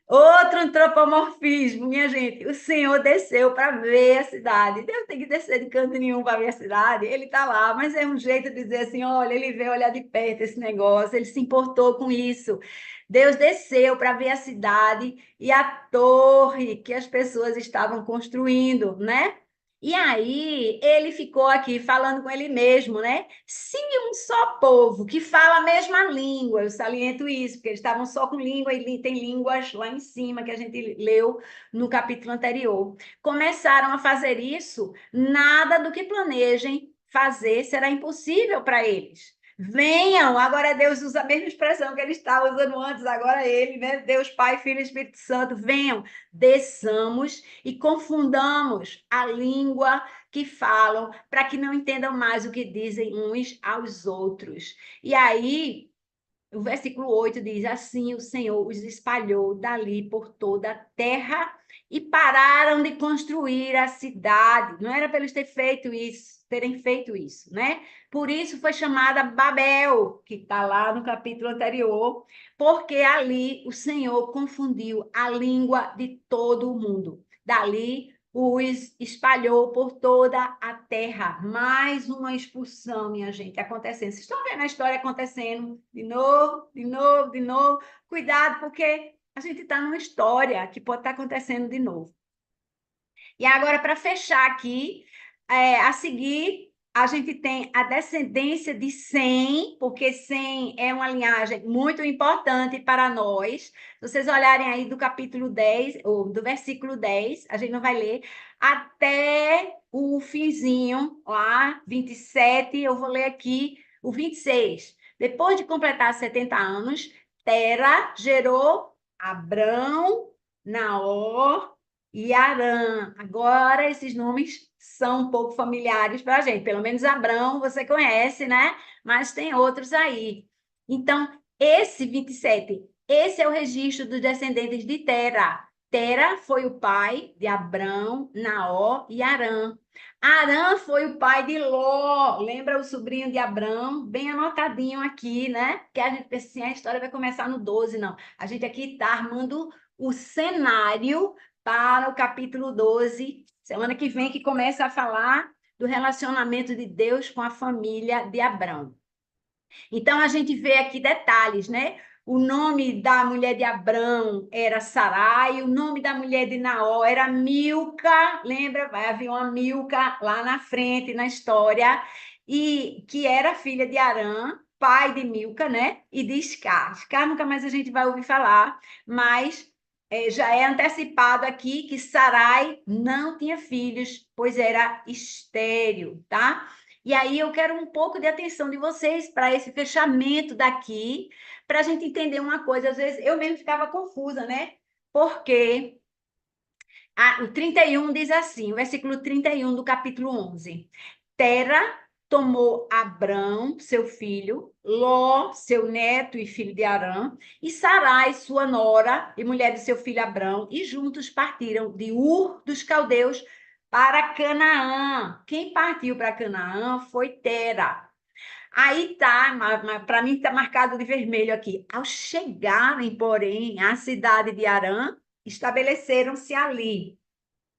Outro antropomorfismo, minha gente. O Senhor desceu para ver a cidade. Deus tem que descer de canto nenhum para ver a cidade. Ele está lá, mas é um jeito de dizer assim: olha, ele veio olhar de perto esse negócio, ele se importou com isso. Deus desceu para ver a cidade e a torre que as pessoas estavam construindo, né? E aí ele ficou aqui falando com ele mesmo, né? Se um só povo que fala a mesma língua, eu saliento isso, porque eles estavam só com língua e tem línguas lá em cima que a gente leu no capítulo anterior, começaram a fazer isso, nada do que planejem fazer será impossível para eles. Venham, agora Deus usa a mesma expressão que ele estava usando antes, agora ele, né? Deus Pai, Filho e Espírito Santo, venham, desçamos e confundamos a língua que falam, para que não entendam mais o que dizem uns aos outros. E aí, o versículo 8 diz: assim o Senhor os espalhou dali por toda a terra e pararam de construir a cidade. Não era para eles terem feito isso, né? Por isso foi chamada Babel, que está lá no capítulo anterior, porque ali o Senhor confundiu a língua de todo o mundo. Dali os espalhou por toda a terra. Mais uma expulsão, minha gente, acontecendo. Vocês estão vendo a história acontecendo de novo, de novo, de novo. Cuidado, porque a gente está numa história que pode estar acontecendo de novo. E agora, para fechar aqui, a seguir, a gente tem a descendência de Sem, porque Sem é uma linhagem muito importante para nós. Se vocês olharem aí do capítulo 10, ou do versículo 10, a gente não vai ler, até o finzinho, lá, 27, eu vou ler aqui o 26. Depois de completar 70 anos, Tera gerou Abrão, Naor e Arã. Agora, esses nomes são um pouco familiares para a gente. Pelo menos Abrão você conhece, né? Mas tem outros aí. Então, esse 27, esse é o registro dos descendentes de Tera. Tera foi o pai de Abrão, Naó e Arã. Arã foi o pai de Ló. Lembra o sobrinho de Abrão? Bem anotadinho aqui, né? Que a gente pensa assim, a história vai começar no 12, não. A gente aqui está armando o cenário para o capítulo 12, semana que vem, que começa a falar do relacionamento de Deus com a família de Abrão. Então, a gente vê aqui detalhes, né? O nome da mulher de Abrão era Sarai, o nome da mulher de Naó era Milca, lembra? Vai haver uma Milca lá na frente na história, e que era filha de Arã, pai de Milca, né? E de Iscar. Iscar nunca mais a gente vai ouvir falar, mas já é antecipado aqui que Sarai não tinha filhos, pois era estéril, tá? E aí eu quero um pouco de atenção de vocês para esse fechamento daqui, para a gente entender uma coisa. Às vezes eu mesmo ficava confusa, né? Porque o 31 diz assim, o versículo 31 do capítulo 11. Tera tomou Abrão, seu filho, Ló, seu neto e filho de Arã, e Sarai, sua nora e mulher de seu filho Abrão, e juntos partiram de Ur dos Caldeus para Canaã. Quem partiu para Canaã foi Tera. Aí tá, para mim está marcado de vermelho aqui. Ao chegarem, porém, à cidade de Arã, estabeleceram-se ali.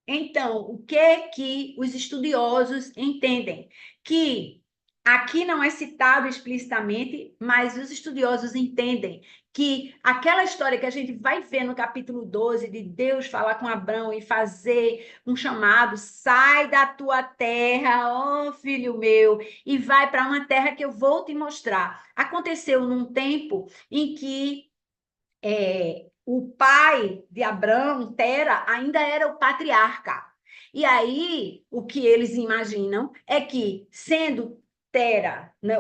Então, o que os estudiosos entendem? Que aqui não é citado explicitamente, mas os estudiosos entendem que aquela história que a gente vai ver no capítulo 12 de Deus falar com Abraão e fazer um chamado, sai da tua terra, ó filho meu, e vai para uma terra que eu vou te mostrar. Aconteceu num tempo em que o pai de Abraão, Tera, ainda era o patriarca. E aí, o que eles imaginam é que, sendo Tera, né,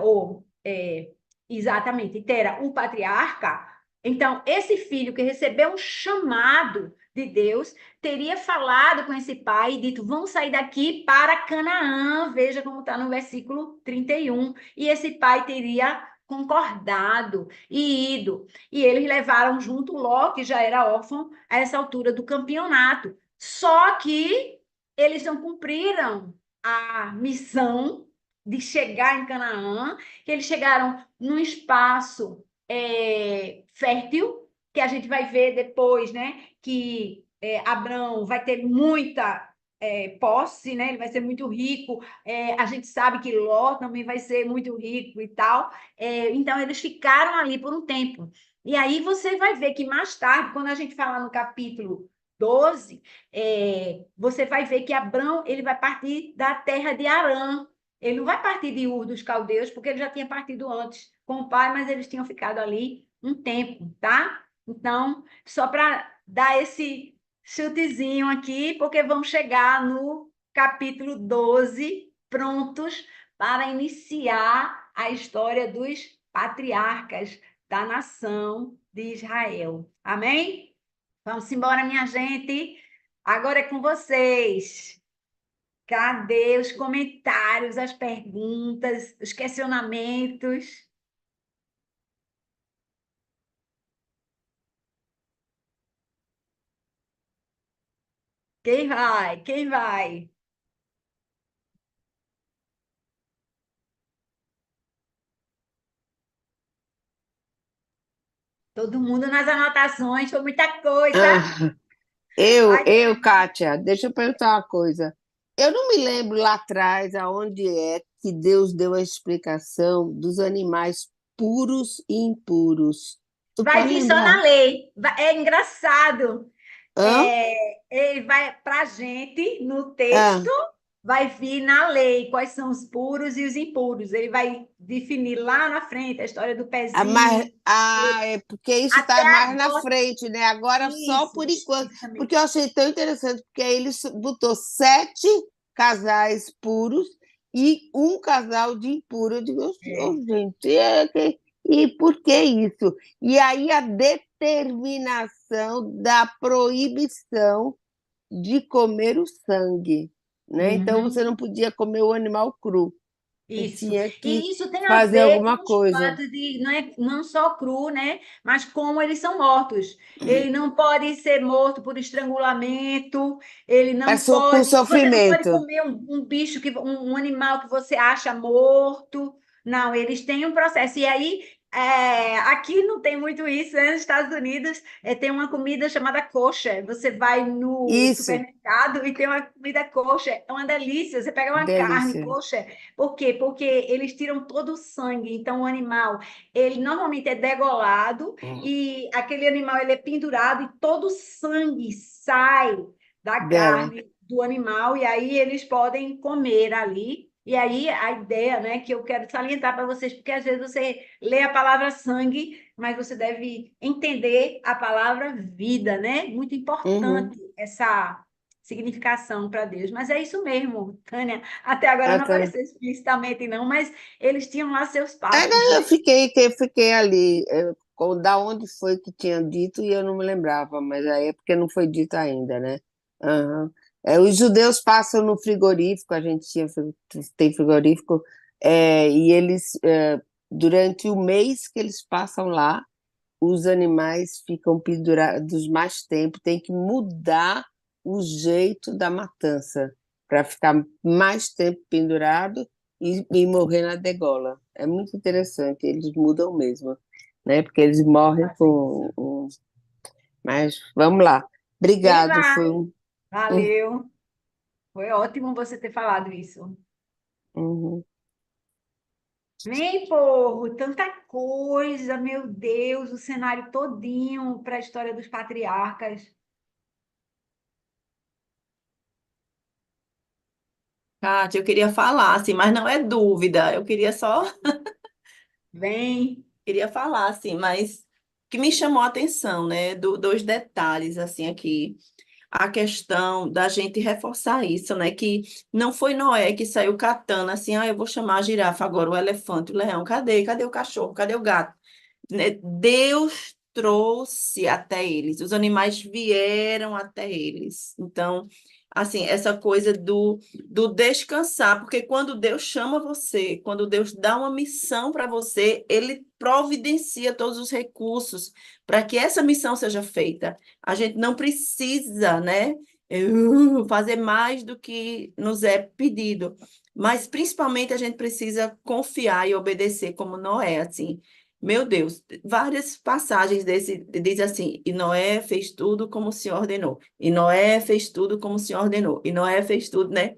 exatamente, Tera, o patriarca, então esse filho que recebeu um chamado de Deus teria falado com esse pai e dito: vamos sair daqui para Canaã. Veja como está no versículo 31. E esse pai teria concordado e ido. E eles levaram junto Ló, que já era órfão, a essa altura do campeonato. Só que eles não cumpriram a missão de chegar em Canaã, que eles chegaram num espaço fértil, que a gente vai ver depois, né? Que Abraão vai ter muita posse, né? Ele vai ser muito rico. A gente sabe que Ló também vai ser muito rico e tal. Então, eles ficaram ali por um tempo. E aí você vai ver que mais tarde, quando a gente fala no capítulo 12, você vai ver que Abrão ele vai partir da terra de Arã. Ele não vai partir de Ur dos Caldeus, porque ele já tinha partido antes com o pai, mas eles tinham ficado ali um tempo, tá? Então, só para dar esse chutezinho aqui, porque vamos chegar no capítulo 12, prontos para iniciar a história dos patriarcas da nação de Israel. Amém? Vamos embora, minha gente. Agora é com vocês. Cadê os comentários, as perguntas, os questionamentos? Quem vai? Quem vai? Todo mundo nas anotações, foi muita coisa. Ah, Ai, Kátia, deixa eu perguntar uma coisa. Eu não me lembro lá atrás aonde é que Deus deu a explicação dos animais puros e impuros. Tu vai pode vir só lembrar? na lei. É engraçado. Hã? Ele vai para a gente, no texto, Ah, vai vir na lei quais são os puros e os impuros. Ele vai definir lá na frente a história do pezinho, é porque isso até está mais na agora. frente, né? Agora só por enquanto. Isso também. Porque eu achei tão interessante, porque aí ele botou 7 casais puros e um casal de impuro. Eu digo, É. gente, e por que isso? E aí a determinação da proibição de comer o sangue, né? Então você Uhum. não podia comer o animal cru. Você Isso. tinha que E isso tem a fazer ver alguma com os coisa. fatos de não só cru, né? Mas como eles são mortos. Ele não pode ser morto por estrangulamento, ele É não com pode. Você não pode sofrimento. comer um bicho, um animal que você acha morto. Não, eles têm um processo. E aí. Aqui não tem muito isso, né? Nos Estados Unidos tem uma comida chamada kosher. Você vai no Isso, supermercado e tem uma comida kosher. É uma delícia. Você pega uma carne delícia. kosher. Por quê? Porque eles tiram todo o sangue. Então, o animal, ele normalmente é degolado e aquele animal ele é pendurado e todo o sangue sai da Dela. carne do animal e aí eles podem comer ali. E aí a ideia, né, que eu quero salientar para vocês, porque às vezes você lê a palavra sangue, mas você deve entender a palavra vida, né? Muito Uhum. importante essa significação para Deus. Mas é isso mesmo, Tânia. Até agora não Até... apareceu explicitamente, não, mas eles tinham lá seus passos, Era, né? eu fiquei ali, da onde foi que tinha dito e eu não me lembrava, mas aí é porque não foi dito ainda, né? Aham. Os judeus passam no frigorífico, a gente tem frigorífico, e eles, durante o mês que eles passam lá, os animais ficam pendurados mais tempo, tem que mudar o jeito da matança para ficar mais tempo pendurado e morrer na degola. É muito interessante, eles mudam mesmo, né? Porque eles morrem com. Mas vamos lá. E Obrigado, vai. foi Valeu. Foi ótimo você ter falado isso. um- Vem, povo, tanta coisa, meu Deus, o cenário todinho para a história dos patriarcas. Kátia, eu queria falar, assim, mas não é dúvida. Eu queria só, Vem. queria falar, assim, mas que me chamou a atenção, né, dos detalhes, assim, aqui. A questão da gente reforçar isso, né, que não foi Noé que saiu catando, assim, eu vou chamar a girafa agora, o elefante, o leão, cadê? Cadê o cachorro? Cadê o gato? Né? Deus trouxe até eles, os animais vieram até eles. Então, assim, essa coisa do descansar, porque quando Deus chama você, quando Deus dá uma missão para você, ele providencia todos os recursos para que essa missão seja feita. A gente não precisa, né, fazer mais do que nos é pedido, mas principalmente a gente precisa confiar e obedecer como Noé, assim. Meu Deus, várias passagens desse diz assim, e Noé fez tudo como o Senhor ordenou. E Noé fez tudo como o Senhor ordenou. E Noé fez tudo, né?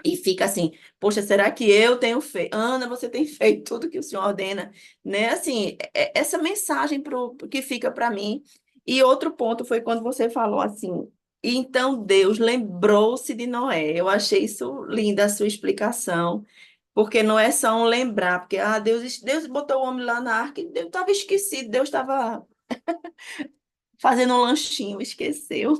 E fica assim, poxa, será que eu tenho feito? Ana, você tem feito tudo que o Senhor ordena, né? Assim, essa mensagem que fica para mim. E outro ponto foi quando você falou assim, e então Deus lembrou-se de Noé. Eu achei isso linda a sua explicação, porque não é só um lembrar, porque Deus botou o homem lá na arca e Deus estava esquecido, Deus estava fazendo um lanchinho, esqueceu.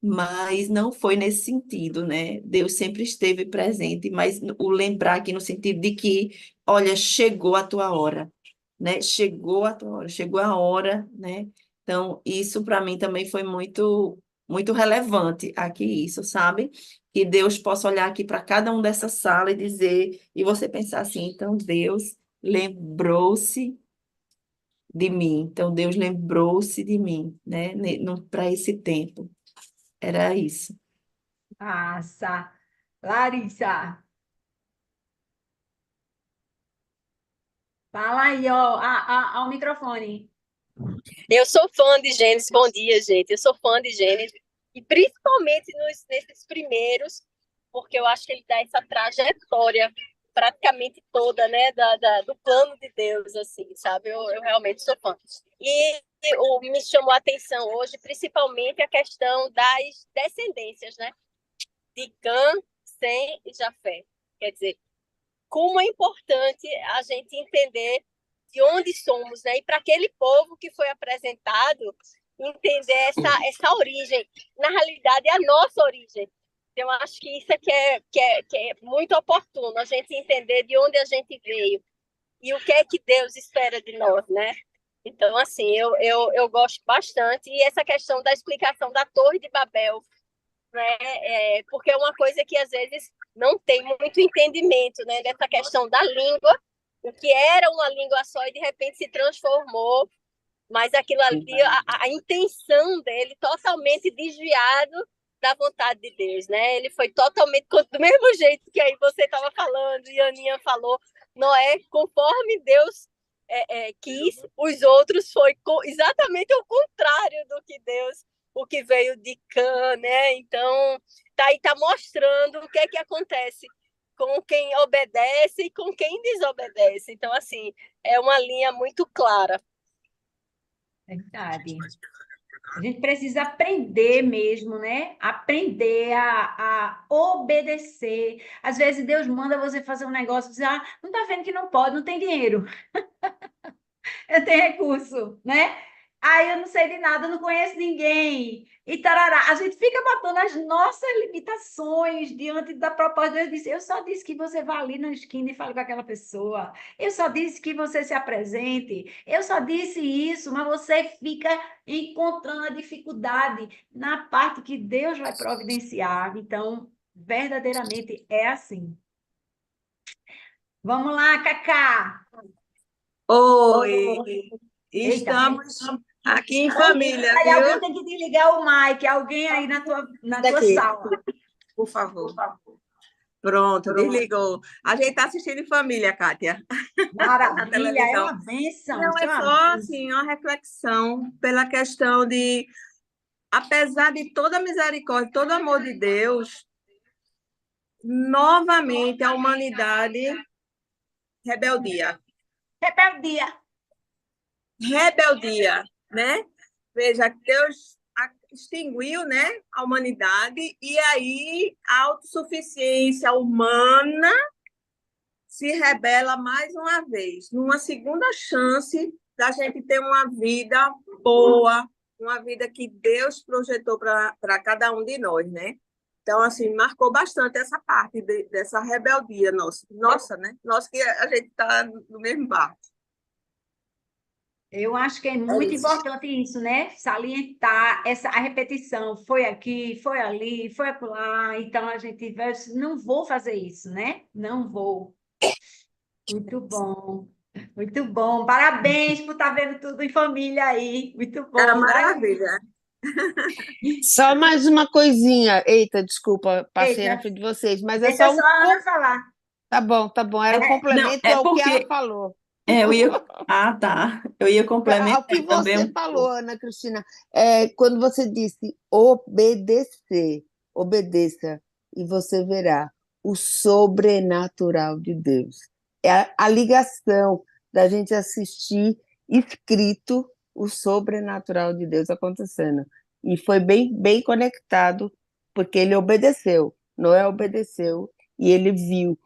Mas não foi nesse sentido, né? Deus sempre esteve presente, mas o lembrar aqui no sentido de que, olha, chegou a tua hora, né? Chegou a tua hora, chegou a hora, né? Então, isso para mim também foi muito relevante aqui, isso, sabe? Que Deus possa olhar aqui para cada um dessa sala e dizer, e você pensar assim, então Deus lembrou-se de mim, então Deus lembrou-se de mim, né? Para esse tempo. Era isso. Passa. Larissa, fala aí, ó, ao microfone. Eu sou fã de Gênesis. Bom dia, gente. Eu sou fã de Gênesis. E principalmente nesses primeiros, porque eu acho que ele dá essa trajetória praticamente toda, né, do plano de Deus, assim, sabe? Eu realmente sou fã. E me chamou a atenção hoje, principalmente a questão das descendências, né? De Cã, Sem e Jafé. Quer dizer, como é importante a gente entender de onde somos, né? E para aquele povo que foi apresentado, entender essa origem. Na realidade, é a nossa origem. Eu acho que isso é que é muito oportuno, a gente entender de onde a gente veio e o que é que Deus espera de nós, né? Então, assim, eu gosto bastante. E essa questão da explicação da Torre de Babel, né? Porque é uma coisa que às vezes não tem muito entendimento, né? Dessa questão da língua, o que era uma língua só e de repente se transformou, mas aquilo ali, a intenção dele totalmente desviado da vontade de Deus, né? Ele foi totalmente do mesmo jeito que aí você estava falando e a Aninha falou, Noé, conforme Deus quis, os outros foi exatamente o contrário do que Deus, o que veio de Cã, né? Então, tá mostrando o que é que acontece com quem obedece e com quem desobedece. Então, assim, é uma linha muito clara. Verdade. A gente precisa aprender mesmo, né? Aprender a obedecer. Às vezes Deus manda você fazer um negócio, você, não tá vendo que não pode, não tem dinheiro. Eu tenho recurso, né? Aí eu não sei de nada, não conheço ninguém. E tarará. A gente fica botando as nossas limitações diante da proposta. Deus disse: eu só disse que você vá ali na esquina e fale com aquela pessoa. Eu só disse que você se apresente. Eu só disse isso, mas você fica encontrando a dificuldade na parte que Deus vai providenciar. Então, verdadeiramente é assim. Vamos lá, Cacá. Oi, Eita, estamos aqui em família, aí alguém viu? tem que desligar o mic, alguém aí na tua Daqui, sala. por favor. Pronto, desligou. A gente está assistindo em família, Kátia, na Maravilha, é televisão. uma bênção, Não, isso é é uma só bênção. assim, uma reflexão pela questão de, apesar de toda a misericórdia, todo o amor de Deus, novamente a humanidade rebeldia. Rebeldia. Rebeldia, né? Veja, Deus extinguiu, né, a humanidade e aí a autossuficiência humana se rebela mais uma vez, numa segunda chance da gente ter uma vida boa, uma vida que Deus projetou para cada um de nós, né? Então, assim, marcou bastante essa parte dessa rebeldia nossa, né? Nossa, que a gente está no mesmo barco. Eu acho que é É muito isso. importante isso, né? Salientar a repetição. Foi aqui, foi ali, foi acolá. Então a gente vai, não vou fazer isso, né? Não vou. Muito bom. Muito bom. Parabéns por estar vendo tudo em família aí. Muito Era bom. maravilha. Só mais uma coisinha. Eita, desculpa, passei na Eita, frente de vocês, mas é deixa só só um. a Ana falar. Tá bom, era um Não, complemento é ao que ela porque falou. eu ia. Ah, tá. Eu ia Ao complementar que também você um falou, pouco. Ana Cristina, quando você disse obedecer, obedeça, e você verá o sobrenatural de Deus. É a ligação da gente assistir escrito o sobrenatural de Deus acontecendo. E foi bem, bem conectado, porque ele obedeceu, Noé obedeceu, e ele viu.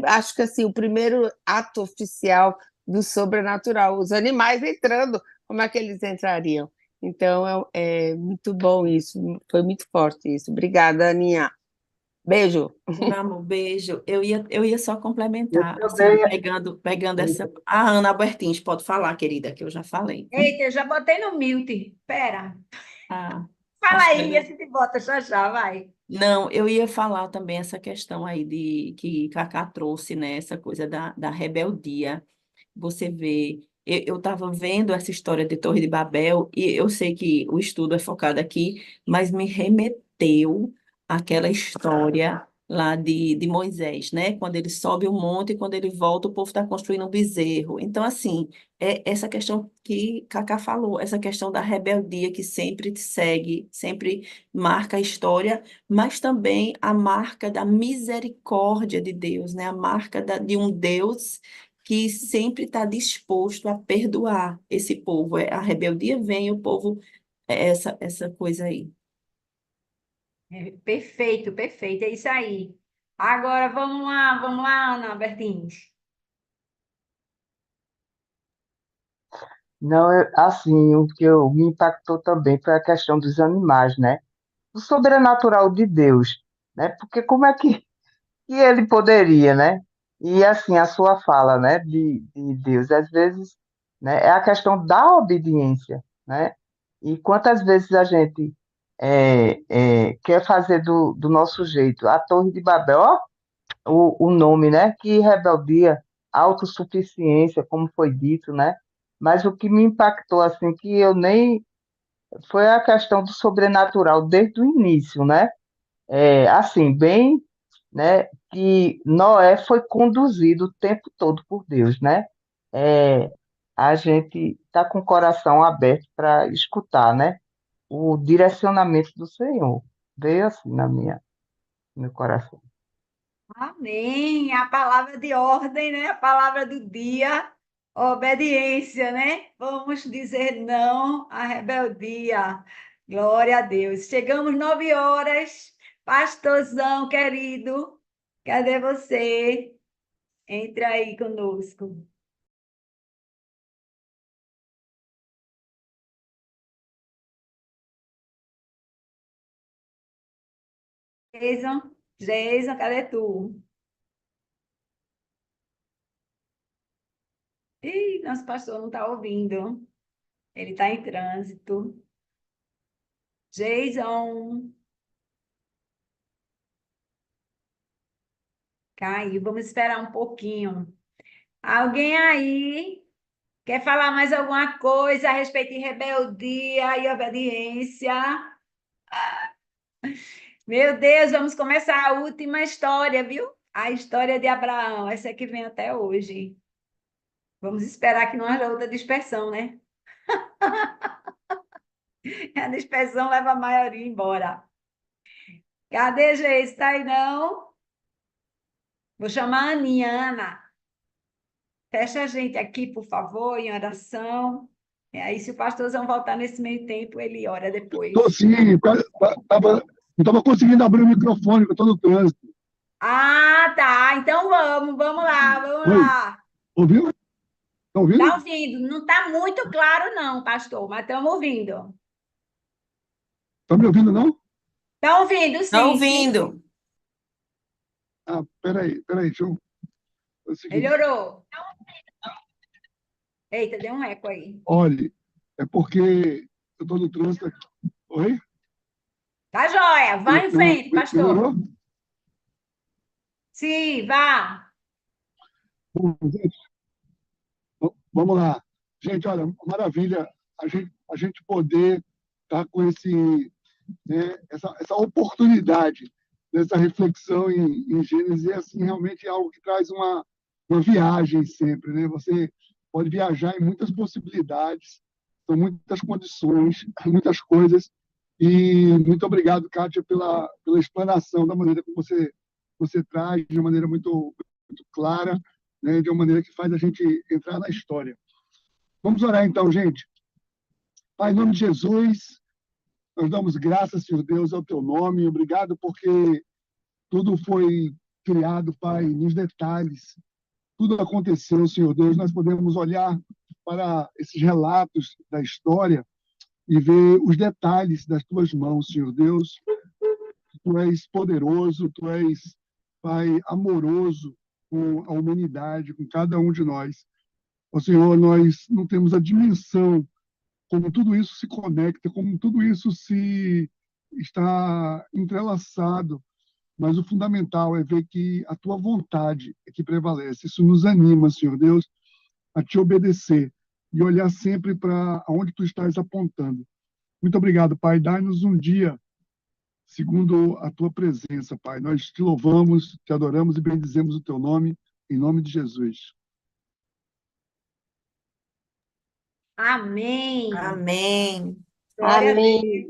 Acho que assim, o primeiro ato oficial do sobrenatural, os animais entrando, como é que eles entrariam? Então, é muito bom isso, foi muito forte isso. Obrigada, Aninha. Beijo. Meu amor, beijo. Eu ia só Eu complementar, assim, também. pegando essa. A Ana Albertins, pode falar, querida, que eu já falei. Eita, eu já botei no mute. Espera. Ah, Fala acho que aí, a gente bota já já, vai. Não, eu ia falar também essa questão aí de que Cacá trouxe, né? Essa coisa da rebeldia. Você vê, eu estava vendo essa história de Torre de Babel e eu sei que o estudo é focado aqui, mas me remeteu àquela história lá de Moisés, né? Quando ele sobe o monte e quando ele volta, o povo está construindo um bezerro. Então, assim, é essa questão que Cacá falou, essa questão da rebeldia que sempre te segue, sempre marca a história, mas também a marca da misericórdia de Deus, né? A marca de um Deus que sempre está disposto a perdoar esse povo. A rebeldia vem, o povo, essa coisa aí. Perfeito, perfeito, é isso aí. Agora vamos lá, Ana Bertins. Não, assim, o que me impactou também foi a questão dos animais, né? O sobrenatural de Deus, né? Porque como é que ele poderia, né? E assim, a sua fala, né, de Deus, às vezes, né, é a questão da obediência, né? E quantas vezes a gente quer fazer do nosso jeito? A Torre de Babel, ó, o nome, né? Que rebeldia, autossuficiência, como foi dito, né? Mas o que me impactou, assim, que eu nem. Foi a questão do sobrenatural desde o início, né? Assim, bem, né? Que Noé foi conduzido o tempo todo por Deus, né? É, a gente está com o coração aberto para escutar, né? O direcionamento do Senhor. Veio assim no meu coração. Amém. A palavra de ordem, né? A palavra do dia, obediência, né? Vamos dizer não à rebeldia. Glória a Deus. Chegamos 9 horas. Pastorzão querido, cadê você? Entre aí conosco. Jason, Jason, cadê tu? Ih, nosso pastor não está ouvindo. Ele está em trânsito. Jason, caiu. Vamos esperar um pouquinho. Alguém aí quer falar mais alguma coisa a respeito de rebeldia e obediência? Meu Deus, vamos começar a última história, viu? A história de Abraão, essa que vem até hoje. Vamos esperar que não haja outra dispersão, né? A dispersão leva a maioria embora. Cadê, gente? Está aí, não? Vou chamar a Aninha. Ana, fecha a gente aqui, por favor, em oração. E aí, se o pastorzão voltar nesse meio tempo, ele ora Tô depois. sim, não estava conseguindo abrir o microfone, porque eu estou no trânsito. Ah, tá. Então vamos lá, vamos Oi, lá. ouviu? Tá Tá ouvindo? ouvindo? Não está muito claro, não, pastor, mas estamos ouvindo. Tá me ouvindo, não? Está ouvindo, Tá sim, sim. ouvindo? Ah, peraí, deixa eu... É o seguinte, Melhorou. Eita, deu um eco aí. olhe, é porque eu estou no trânsito aqui. Oi? Tá joia, vá em frente, pastor. Melhorou? Sim, vá. Bom, gente, vamos lá. Gente, olha, maravilha a gente poder estar com essa oportunidade dessa reflexão em Gênesis, é assim, realmente é algo que traz uma viagem sempre, né? Você pode viajar em muitas possibilidades, são muitas condições, muitas coisas, e muito obrigado, Kátia, pela explanação da maneira como você traz, de uma maneira muito clara, né? De uma maneira que faz a gente entrar na história. Vamos orar então, gente. Pai, em nome de Jesus, nós damos graças, Senhor Deus, ao teu nome. Obrigado porque tudo foi criado, Pai, nos detalhes. Tudo aconteceu, Senhor Deus. Nós podemos olhar para esses relatos da história e ver os detalhes das tuas mãos, Senhor Deus. Tu és poderoso, tu és, Pai, amoroso com a humanidade, com cada um de nós. Ó Senhor, nós não temos a dimensão como tudo isso se conecta, como tudo isso se está entrelaçado, mas o fundamental é ver que a tua vontade é que prevalece. Isso nos anima, Senhor Deus, a te obedecer e olhar sempre para onde tu estás apontando. Muito obrigado, Pai. Dai-nos um dia segundo a tua presença, Pai. Nós te louvamos, te adoramos e bendizemos o teu nome, em nome de Jesus. Amém. Amém. Glória a Amém. Deus.